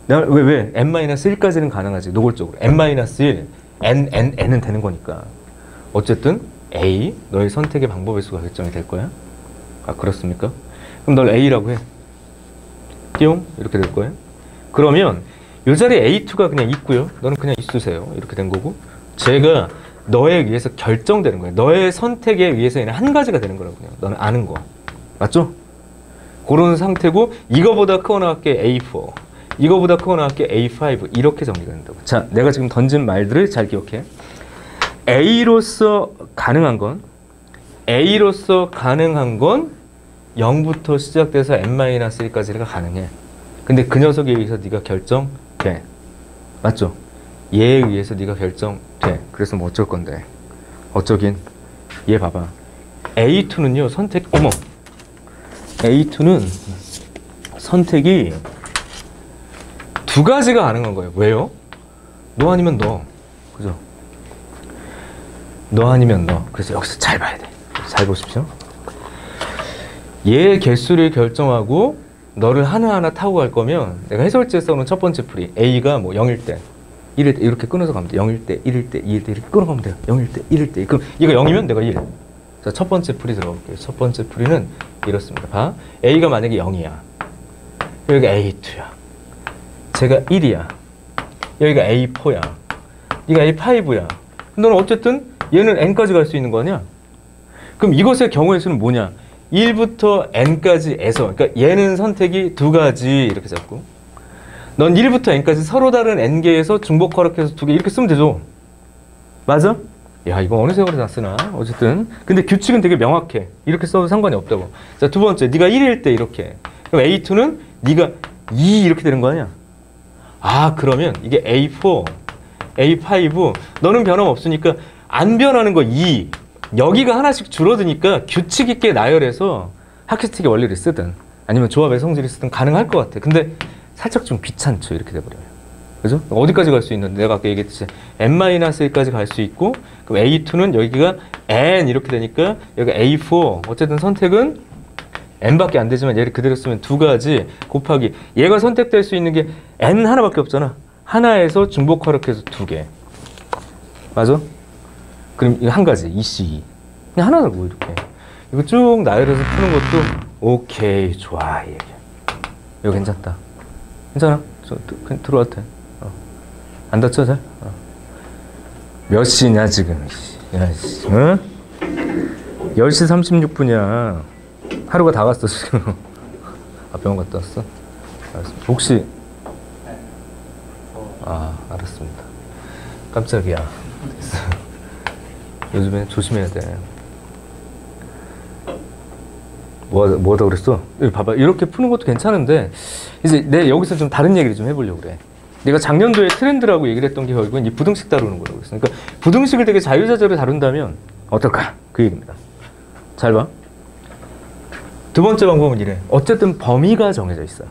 왜? n-1까지는 가능하지. 노골적으로. n-1, n은 되는 거니까. 어쨌든 A, 너의 선택의 방법의 수가 결정이 될 거야. 아, 그렇습니까? 그럼 널 A라고 해. 띠용? 이렇게 될 거야. 그러면 이 자리에 A2가 그냥 있고요. 너는 그냥 있으세요. 이렇게 된 거고. 쟤가 너에 의해서 결정되는 거야. 너의 선택에 의해서 얘는 한 가지가 되는 거라고. 그냥. 너는 아는 거. 맞죠? 그런 상태고 이거보다 크거나 같게 A4. 이거보다 크거나 같게 A5. 이렇게 정리가 된다고. 자, 내가 지금 던진 말들을 잘 기억해. A로서 가능한 건 0부터 시작돼서 n-1까지가 가능해. 근데 그 녀석에 의해서 네가 결정돼. 맞죠? 얘에 의해서 네가 결정돼. 그래서 뭐 어쩔 건데. 어쩌긴. 얘 봐봐. A2는요. A2는 선택이 두 가지가 가능한 거예요. 왜요? 너 아니면 너. 그죠? 너 아니면 너. 그래서 여기서 잘 봐야 돼. 잘 보십시오. 얘의 개수를 결정하고 너를 하나하나 타고 갈 거면 내가 해설지에 써놓은 첫 번째 풀이 A가 뭐 0일 때, 1일 때 이렇게 끊어서 가면 돼. 0일 때, 1일 때, 2일 때 이렇게 끊어가면 돼요. 0일 때, 1일 때. 그럼 얘가 0이면 내가 1. 자, 첫 번째 풀이 들어볼게요. 첫 번째 풀이는 이렇습니다. 봐. A가 만약에 0이야. 여기가 A2야. 제가 1이야. 여기가 A4야. 얘가 A5야. 너는 어쨌든 얘는 n까지 갈 수 있는 거 아니야? 그럼 이것의 경우의 수는 뭐냐? 1부터 n까지에서, 그러니까 얘는 선택이 두 가지 이렇게 잡고 넌 1부터 n까지 서로 다른 n개에서 중복 허락해서 두 개 이렇게 쓰면 되죠. 맞아? 야, 이거 어느 세월에 다 쓰나? 어쨌든 근데 규칙은 되게 명확해. 이렇게 써도 상관이 없다고. 자, 두 번째, 네가 1일 때 이렇게. 그럼 A2는 네가 2 이렇게 되는 거 아니야? 아, 그러면 이게 A4, A5 너는 변함없으니까 안 변하는 거 2. 여기가 하나씩 줄어드니까 규칙 있게 나열해서 학습식의 원리를 쓰든 아니면 조합의 성질을 쓰든 가능할 것 같아. 근데 살짝 좀 귀찮죠. 이렇게 돼버려요. 그죠? 어디까지 갈 수 있는데 내가 아까 얘기했듯이 n-1까지 갈 수 있고 그럼 A2는 여기가 n 이렇게 되니까 여기가 A4 어쨌든 선택은 n밖에 안 되지만 얘를 그대로 쓰면 두 가지 곱하기 얘가 선택될 수 있는 게 n 하나밖에 없잖아. 하나에서 중복 허락해서 두 개. 맞아? 그럼 이거 한 가지, EC2. 그냥 하나를 뭐 이렇게. 이거 쭉 나열해서 푸는 것도 오케이, 좋아, 이 얘기야. 이거 괜찮다. 괜찮아? 그냥 들어와도 돼. 안 다쳐, 잘? 몇 시냐, 지금? 야, 씨. 응? 10시 36분이야. 하루가 다 갔어, 지금. 아, 병원 갔다 왔어? 알았습니다. 혹시. 아, 알았습니다. 깜짝이야. 됐어. 요즘에 조심해야 돼. 뭐다 그랬어? 여기 봐봐. 이렇게 푸는 것도 괜찮은데, 이제 내 여기서 좀 다른 얘기를 좀 해보려고 그래. 내가 작년도에 트렌드라고 얘기를 했던 게 결국은 이 부등식 다루는 거라고 그랬어. 그러니까 부등식을 되게 자유자재로 다룬다면 어떨까? 그 얘기입니다. 잘 봐. 두 번째 방법은 이래. 어쨌든 범위가 정해져 있어.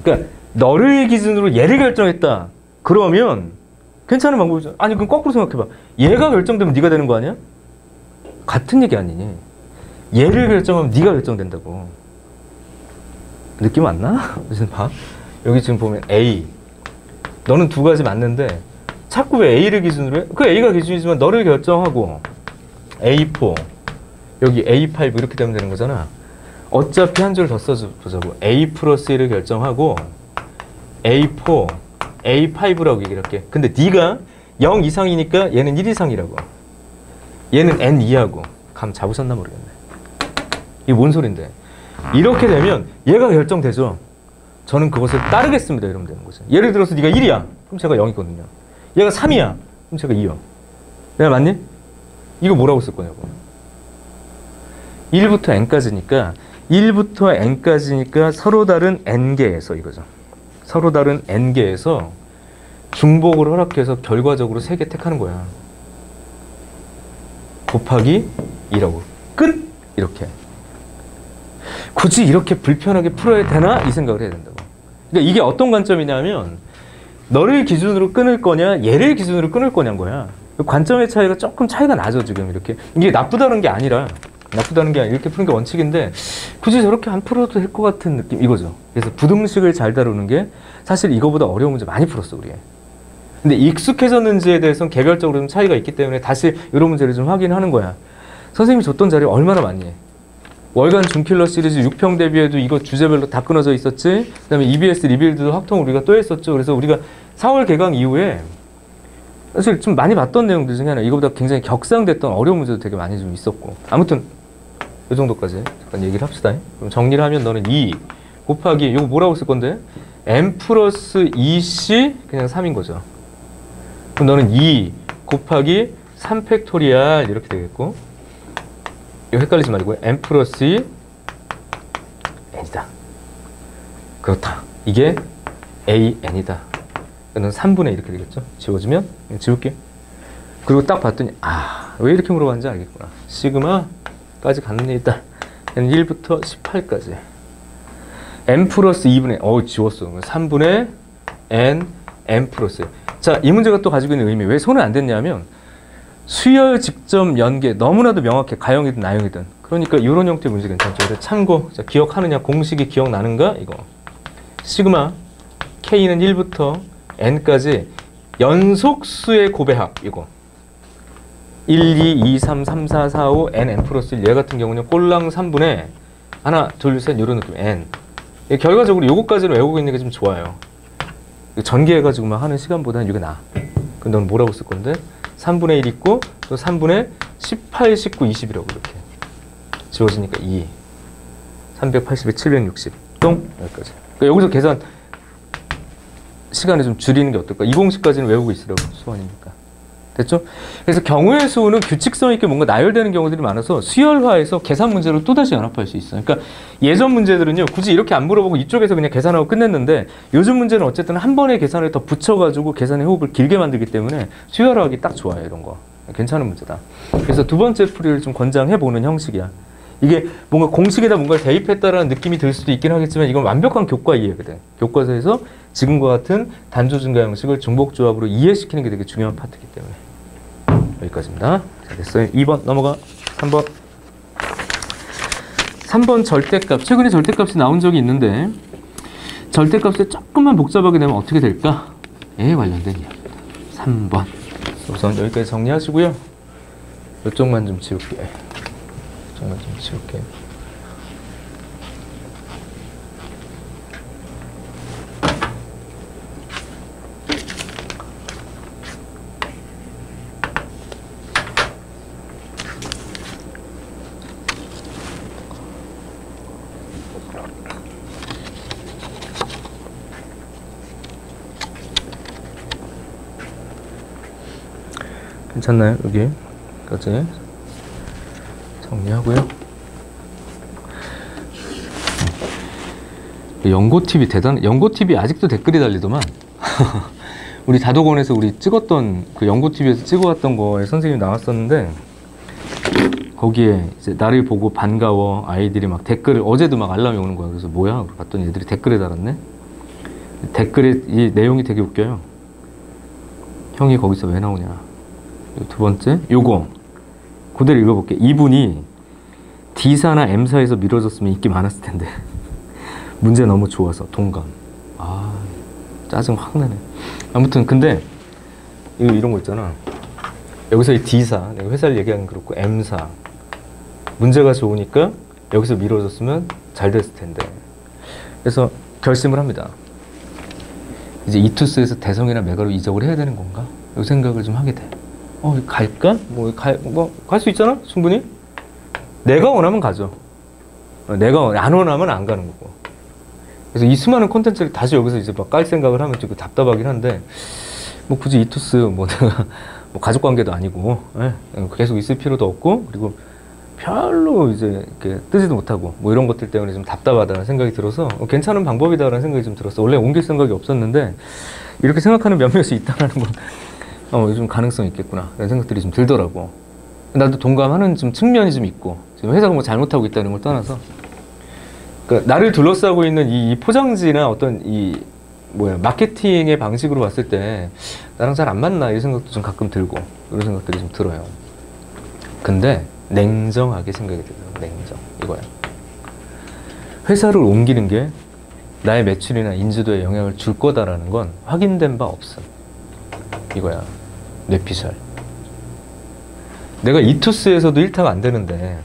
그러니까 너를 기준으로 얘를 결정했다. 그러면 괜찮은 방법이죠. 아니 그럼 거꾸로 생각해봐. 얘가 결정되면 네가 되는 거 아니야? 같은 얘기 아니니? 얘를 결정하면 네가 결정된다고. 느낌 왔나? 무슨 봐. 여기 지금 보면 A. 너는 두 가지 맞는데 자꾸 왜 A를 기준으로 해? 그 A가 기준이지만 너를 결정하고 A4 여기 A5 이렇게 되면 되는 거잖아. 어차피 한 줄 더 써보자고. A 플러스 1을 결정하고 A4, A5라고 얘기를 할게. 근데 네가 0 이상이니까 얘는 1 이상이라고. 얘는 N 이하고. 감 잡으셨나 모르겠네. 이게 뭔 소린데? 이렇게 되면 얘가 결정되죠. 저는 그것을 따르겠습니다. 이러면 되는 거죠. 예를 들어서 네가 1이야. 그럼 제가 0이거든요. 얘가 3이야. 그럼 제가 2요. 내가 맞니? 이거 뭐라고 쓸 거냐고. 1부터 n까지니까 1부터 n까지니까 서로 다른 n개에서 이거죠. 서로 다른 n개에서 중복을 허락해서 결과적으로 3개 택하는 거야. 곱하기 2라고. 끝! 이렇게. 굳이 이렇게 불편하게 풀어야 되나? 이 생각을 해야 된다고. 그러니까 이게 어떤 관점이냐면 너를 기준으로 끊을 거냐 얘를 기준으로 끊을 거냐인 거야. 관점의 차이가 조금 차이가 나죠. 지금 이렇게. 이게 나쁘다는 게 아니라 이렇게 푸는 게 원칙인데 굳이 저렇게 안 풀어도 될 것 같은 느낌 이거죠. 그래서 부등식을 잘 다루는 게 사실 이거보다 어려운 문제 많이 풀었어 우리. 근데 익숙해졌는지에 대해서는 개별적으로 좀 차이가 있기 때문에 다시 이런 문제를 좀 확인하는 거야. 선생님이 줬던 자료 얼마나 많이 해. 월간 준킬러 시리즈 6평 대비해도 이거 주제별로 다 끊어져 있었지. 그 다음에 EBS 리빌드도 확통 우리가 또 했었죠. 그래서 우리가 4월 개강 이후에 사실 좀 많이 봤던 내용들 중에 하나, 이거보다 굉장히 격상됐던 어려운 문제도 되게 많이 좀 있었고. 아무튼 이 정도까지 잠깐 얘기를 합시다. 그럼 정리를 하면 너는 2 곱하기 이거 뭐라고 쓸 건데? m 플러스 2c 그냥 3인 거죠. 그럼 너는 2 곱하기 3 팩토리알 이렇게 되겠고, 이거 헷갈리지 말고 m 플러스 2 n이다. 그렇다. 이게 an이다. 너는 3분의 이렇게 되겠죠. 지워주면 지울게. 그리고 딱 봤더니 왜 이렇게 물어봤는지 알겠구나. 시그마까지 가는 애 있다. 얘는 1부터 18까지 m 플러스 2분의 지웠어. 3분의 n m 플러스. 자, 이 문제가 또 가지고 있는 의미, 왜 손을 안 댔냐면 수열 직접 연계 너무나도 명확해. 가형이든 나형이든. 그러니까 이런 형태의 문제 괜찮죠. 그래서 참고. 자, 기억하느냐, 공식이 기억나는가 이거. 시그마 k는 1부터 n까지 연속수의 곱의 합 이거. 1, 2, 2, 3, 3, 4, 4, 5, n, n 플러스 1. 얘 같은 경우는 꼴랑 3분의 하나, 둘, 셋 이런 느낌 n. 결과적으로 요거까지는 외우고 있는 게 좀 좋아요. 전개해가지고 막 하는 시간보다는 이게 나아. 그럼 넌 뭐라고 쓸 건데? 3분의 1 있고 또 3분의 18, 19, 20이라고 이렇게 지워지니까 2 380에 760 똥 여기까지. 그러니까 여기서 계산 시간을 좀 줄이는 게 어떨까? 이 공식까지는 외우고 있으라고. 수원이니까. 됐죠? 그래서 경우의 수는 규칙성 있게 뭔가 나열되는 경우들이 많아서 수열화해서 계산 문제로 또다시 연합할 수 있어요. 그러니까 예전 문제들은요, 굳이 이렇게 안 물어보고 이쪽에서 그냥 계산하고 끝냈는데, 요즘 문제는 어쨌든 한 번의 계산을 더 붙여가지고 계산의 호흡을 길게 만들기 때문에 수열화하기 딱 좋아요. 이런 거. 괜찮은 문제다. 그래서 두 번째 풀이를 좀 권장해보는 형식이야. 이게 뭔가 공식에다 뭔가를 대입했다라는 느낌이 들 수도 있긴 하겠지만 이건 완벽한 교과 이해거든. 교과서에서 지금과 같은 단조 증가 형식을 중복조합으로 이해시키는 게 되게 중요한 파트이기 때문에. 여기까지입니다. 자, 됐어요. 2번 넘어가. 3번. 3번 절대값. 최근에 절대값이 나온 적이 있는데 절대값을 조금만 복잡하게 되면 어떻게 될까? 에 관련된 이야기입니다. 3번. 우선 여기까지 정리하시고요. 이쪽만 좀 지울게. 이쪽만 좀 지울게. 괜찮나요? 여기까지 정리하고요. 연고TV 연고TV 아직도 댓글이 달리더만. 우리 다도건에서 우리 찍었던 그 연고TV에서 찍어왔던 거에 선생님이 나왔었는데, 거기에 이제 나를 보고 반가워 아이들이 막 댓글을, 어제도 막 알람이 오는 거야. 그래서 뭐야? 봤더니 애들이 댓글에 달았네. 댓글에 이 내용이 되게 웃겨요. 형이 거기서 왜 나오냐. 두 번째, 요거 그대로 읽어볼게. 이분이 D사나 M사에서 미뤄졌으면 인기 많았을 텐데. 문제 너무 좋아서 동감. 아, 짜증 확 나네. 아무튼 근데 이런 거 있잖아. 여기서 이 D사, 내가 회사를 얘기하는 거 그렇고, M사 문제가 좋으니까 여기서 미뤄졌으면 잘 됐을 텐데. 그래서 결심을 합니다. 이제 이투스에서 대성이나 메가로 이적을 해야 되는 건가? 이 생각을 좀 하게 돼. 갈까? 갈 수 있잖아? 충분히? 내가 원하면 가죠. 내가 안 원하면 안 가는 거고. 그래서 이 수많은 콘텐츠를 다시 여기서 이제 막 깔 생각을 하면 좀 답답하긴 한데, 굳이 이투스, 내가 가족 관계도 아니고, 계속 있을 필요도 없고, 그리고 별로 이제 이렇게 뜨지도 못하고, 이런 것들 때문에 좀 답답하다는 생각이 들어서, 괜찮은 방법이다라는 생각이 좀 들었어. 원래 옮길 생각이 없었는데, 이렇게 생각하는 몇몇이 있다라는 건, 좀 가능성이 있겠구나. 이런 생각들이 좀 들더라고. 나도 동감하는 좀 측면이 좀 있고, 지금 회사가 잘못하고 있다는 걸 떠나서, 그러니까 나를 둘러싸고 있는 이 포장지나 어떤 마케팅의 방식으로 봤을 때, 나랑 잘 안 맞나, 이 생각도 좀 가끔 들고, 이런 생각들이 좀 들어요. 근데, 냉정하게 생각이 들어요. 냉정. 이거야. 회사를 옮기는 게 나의 매출이나 인지도에 영향을 줄 거다라는 건 확인된 바 없어. 이거야. 뇌피셜. 내가 이투스에서도 1타가 안 되는데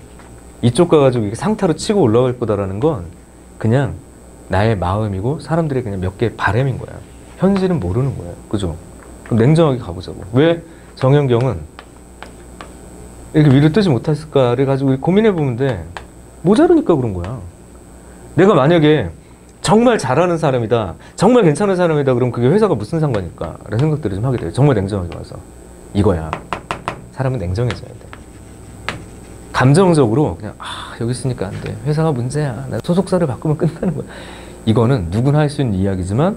이쪽 가가지고 이게 상타로 치고 올라갈 거다라는 건 그냥 나의 마음이고 사람들의 그냥 몇 개의 바람인 거야. 현실은 모르는 거야. 그죠? 그럼 냉정하게 가보자고. 왜 정현경은 이렇게 위로 뜨지 못했을까를 가지고 고민해보면 돼. 모자르니까 그런 거야. 내가 만약에 정말 잘하는 사람이다, 정말 괜찮은 사람이다, 그럼 그게 회사가 무슨 상관일까? 라는 생각들을 좀 하게 돼요. 정말 냉정하게 와서. 이거야. 사람은 냉정해져야 돼. 감정적으로 그냥 여기 있으니까 안 돼. 회사가 문제야. 나 소속사를 바꾸면 끝나는 거야. 이거는 누구나 할 수 있는 이야기지만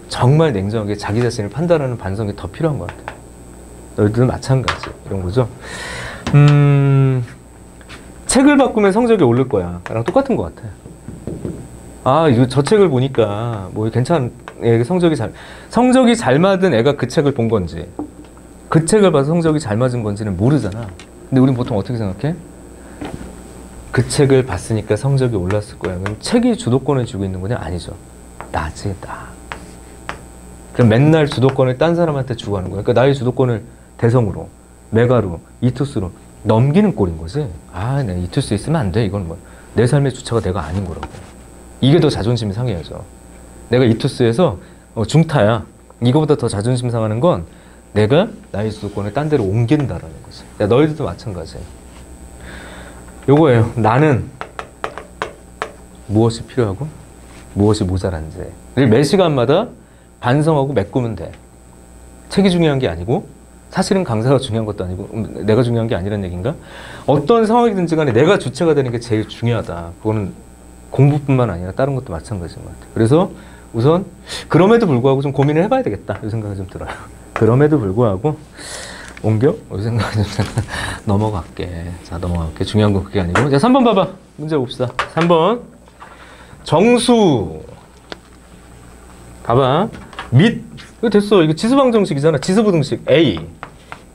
정말 냉정하게 자기 자신을 판단하는 반성이 더 필요한 것 같아. 너희들은 마찬가지. 이런 거죠. 책을 바꾸면 성적이 오를 거야. 나랑 똑같은 것 같아. 저 책을 보니까 괜찮은 성적이 잘 맞은 애가 그 책을 본 건지, 그 책을 봐서 성적이 잘 맞은 건지는 모르잖아. 근데 우린 보통 어떻게 생각해? 그 책을 봤으니까 성적이 올랐을 거야. 그럼 책이 주도권을 쥐고 있는 거냐? 아니죠. 나지, 나. 그럼 맨날 주도권을 딴 사람한테 주고 하는 거야. 그러니까 나의 주도권을 대성으로, 메가로, 이투스로 넘기는 꼴인 거지. 내가 이투스에 있으면 안 돼. 이건 내 삶의 주체가 내가 아닌 거라고. 이게 더 자존심이 상해야죠. 내가 이투스에서 중타야. 이거보다 더 자존심 상하는 건 내가 나의 주도권을 딴 데로 옮긴다라는 거지. 너희들도 마찬가지. 요거예요. 나는 무엇이 필요하고 무엇이 모자란지를 매 시간마다 반성하고 메꾸면 돼. 책이 중요한 게 아니고, 사실은 강사가 중요한 것도 아니고, 내가 중요한 게 아니란 얘기인가? 어떤 상황이든지 간에 내가 주체가 되는 게 제일 중요하다. 그거는 공부뿐만 아니라 다른 것도 마찬가지인 것 같아요. 그래서 우선 그럼에도 불구하고 좀 고민을 해봐야 되겠다, 이 생각이 좀 들어요. 그럼에도 불구하고 옮겨? 이 생각이 좀 넘어갈게. 자, 넘어갈게. 중요한 건 그게 아니고. 자, 3번 봐봐. 문제 봅시다. 3번. 정수. 봐봐. 이거 됐어. 이거 지수방정식이잖아. 지수부등식. A,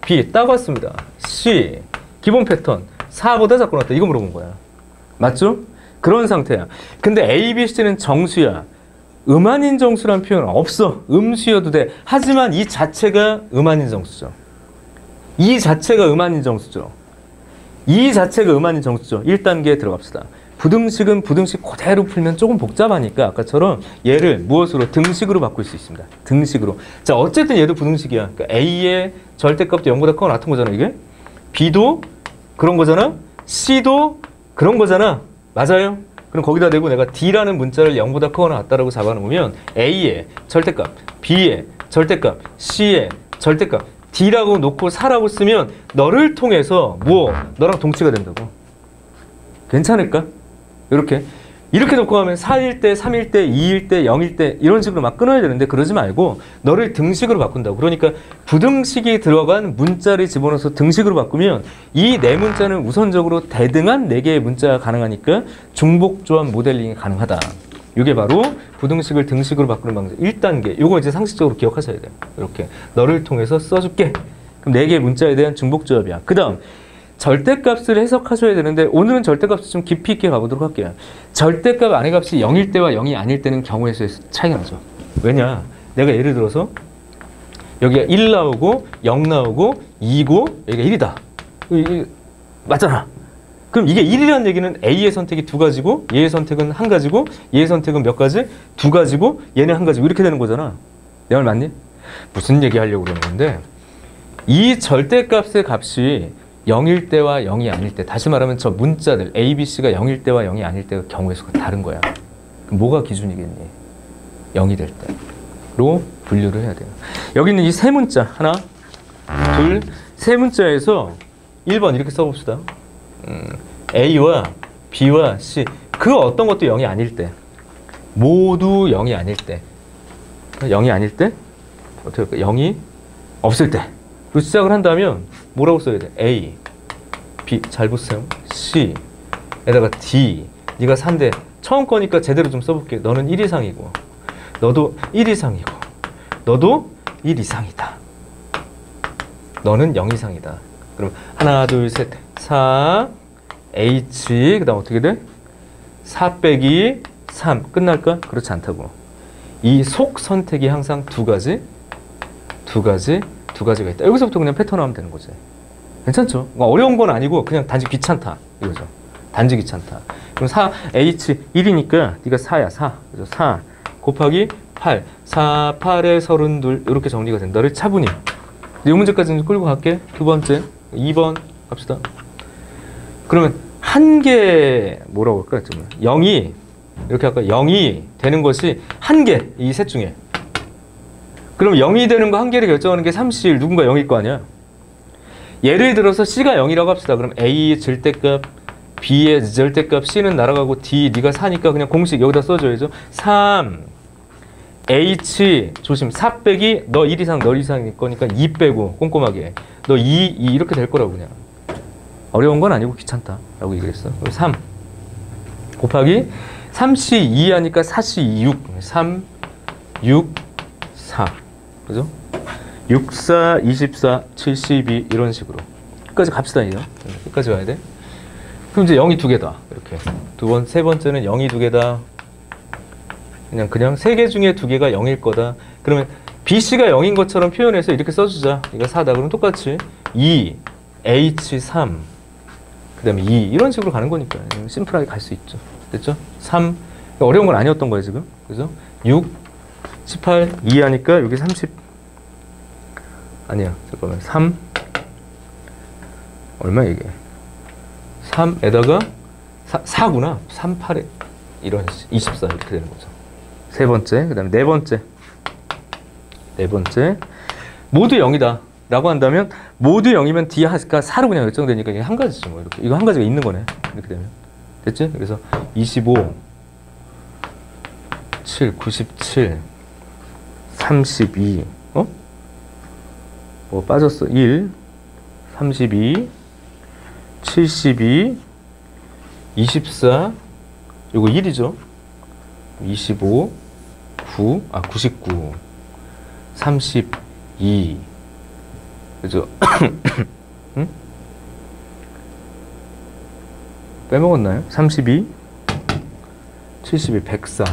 B 딱 왔습니다. C, 기본 패턴. 4보다 작고 났다. 이거 물어본 거야. 맞죠? 그런 상태야. 근데 A, B, C는 정수야. 음한인 정수란 표현은 없어. 음수여도 돼. 하지만 이 자체가 음한인 정수죠. 이 자체가 음한인 정수죠. 1단계에 들어갑시다. 부등식은 부등식 그대로 풀면 조금 복잡하니까 아까처럼 얘를 무엇으로? 등식으로 바꿀 수 있습니다. 등식으로. 자, 어쨌든 얘도 부등식이야. 그러니까 A의 절대값도 0보다 크거나 같은 거잖아, 이게. B도 그런 거잖아. C도 그런 거잖아. 맞아요? 그럼 거기다 대고 내가 D라는 문자를 0보다 크거나 같다라고 잡아놓으면 A의 절대값, B의 절대값, C의 절대값, D라고 놓고 4라고 쓰면 너를 통해서 너랑 동치가 된다고. 괜찮을까? 이렇게 이렇게 놓고 가면 4일 때, 3일 때, 2일 때, 0일 때 이런 식으로 막 끊어야 되는데 그러지 말고 너를 등식으로 바꾼다고. 그러니까 부등식이 들어간 문자를 집어넣어서 등식으로 바꾸면 이 네 문자는 우선적으로 대등한 4개의 문자가 가능하니까 중복조합 모델링이 가능하다. 이게 바로 부등식을 등식으로 바꾸는 방식 1단계. 요거 이제 상식적으로 기억하셔야 돼요. 이렇게 너를 통해서 써줄게. 그럼 4개의 문자에 대한 중복조합이야. 그 다음 절대값을 해석하셔야 되는데 오늘은 절대값을 좀 깊이 있게 가보도록 할게요. 절대값 안의 값이 0일 때와 0이 아닐 때는 경우의 수에 차이가 나죠. 왜냐? 내가 예를 들어서 여기가 1 나오고 0 나오고 2고 여기가 1이다. 맞잖아. 그럼 이게 1이라는 얘기는 A의 선택이 2가지고 얘의 선택은 1가지고 얘의 선택은 몇 가지? 2가지고 얘는 1가지고 이렇게 되는 거잖아. 내 말 맞니? 무슨 얘기 하려고 그러는 건데 이 절대값의 값이 0일 때와 0이 아닐 때, 다시 말하면 저 문자들 A, B, C가 0일 때와 0이 아닐 때가 경우의 수가 다른 거야. 그럼 뭐가 기준이겠니? 0이 될 때로 분류를 해야 돼요. 여기 있는 이 세 문자 하나, 둘, 세 문자에서 1번 이렇게 써봅시다. A와 B와 C 그 어떤 것도 0이 아닐 때, 모두 0이 아닐 때, 0이 아닐 때 어떻게 할까? 0이 없을 때. 그리고 시작을 한다면 뭐라고 써야 돼? A, B, 잘 보세요. C, 에다가 D. 네가 3대. 처음 거니까 제대로 좀 써볼게. 너는 1 이상이고, 너도 1 이상이고, 너도 1 이상이다. 너는 0 이상이다. 그럼 하나, 둘, 셋, 4, H, 그 다음 어떻게 돼? 4 빼기 3. 끝날까? 그렇지 않다고. 이 속 선택이 항상 두 가지가 있다. 여기서부터 그냥 패턴 하면 되는 거지. 괜찮죠? 어려운 건 아니고 그냥 단지 귀찮다 이거죠. 단지 귀찮다. 그럼 4H 1이니까 네가 4야 4. 그죠? 4 곱하기 8. 4, 8에 32 이렇게 정리가 된다를 차분히. 이 문제까지는 끌고 갈게. 두 번째 2번 갑시다. 그러면 한 개 뭐라고 할까? 0이 이렇게 할까? 0이 되는 것이 한 개 이 셋 중에. 그럼 0이 되는 거 한 개를 결정하는 게 3C1 누군가 0일 거 아니야. 예를 들어서 C가 0이라고 합시다. 그럼 A의 절대값, B의 절대값, C는 날아가고 D, 네가 4니까 그냥 공식 여기다 써줘야죠. 3, H, 조심, 4 빼기 너 1 이상, 너 1 이상일 거니까 2 빼고 꼼꼼하게 너 2 이렇게 될 거라고 그냥. 어려운 건 아니고 귀찮다 라고 얘기했어. 3 곱하기 3C2 하니까 4C2 6, 3, 6, 4 그죠? 6, 4, 24, 72 이런 식으로 끝까지 갑시다. 이거 끝까지 가야 돼. 그럼 이제 0이 두 개다. 이렇게 세 번째는 0이 두 개다. 그냥 세 개 중에 두 개가 0일 거다. 그러면 BC가 0인 것처럼 표현해서 이렇게 써주자. 이거 4다. 그럼 똑같이 2, H, 3 그 다음에 2 이런 식으로 가는 거니까 심플하게 갈 수 있죠. 됐죠? 3 어려운 건 아니었던 거예요 지금. 그죠? 6, 18, 2 하니까 여기 30 아니야. 잠깐만. 3 얼마 이게? 3에다가 4구나. 3, 8에 이런 24 이렇게 되는 거죠. 세 번째. 그 다음에 네 번째 모두 0이다 라고 한다면 모두 0이면 D가 4로 그냥 결정되니까 이게 한 가지죠. 뭐 이렇게. 이거 한 가지가 있는 거네. 이렇게 되면. 됐지? 그래서 25 7, 97 32 빠졌어. 1 32 72 24 요거 1이죠. 25 9 99 32 그죠? 응? 빼먹었나요? 32 72 104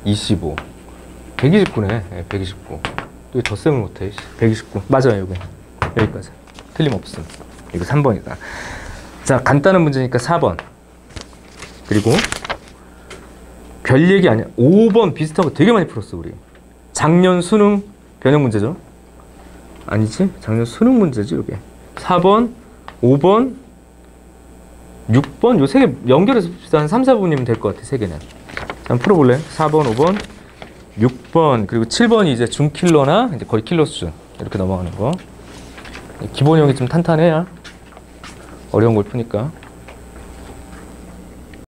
25 129네. 네, 129. 왜 덧셈을 못해? 129. 맞아요, 여기. 여기까지. 틀림없음. 이거 3번이다. 자, 간단한 문제니까 4번. 그리고 별 얘기 아니야. 5번 비슷한 거 되게 많이 풀었어, 우리. 작년 수능 변형 문제죠? 아니지? 작년 수능 문제지, 여기. 4번, 5번, 6번, 요 3개 연결해서 한 3, 4분이면 될 것 같아, 3개는. 한번 풀어볼래? 4번, 5번, 6번, 그리고 7번이 이제 중킬러나 이제 거의 킬러 수준. 이렇게 넘어가는 거. 기본형이 좀 탄탄해야 어려운 걸 푸니까.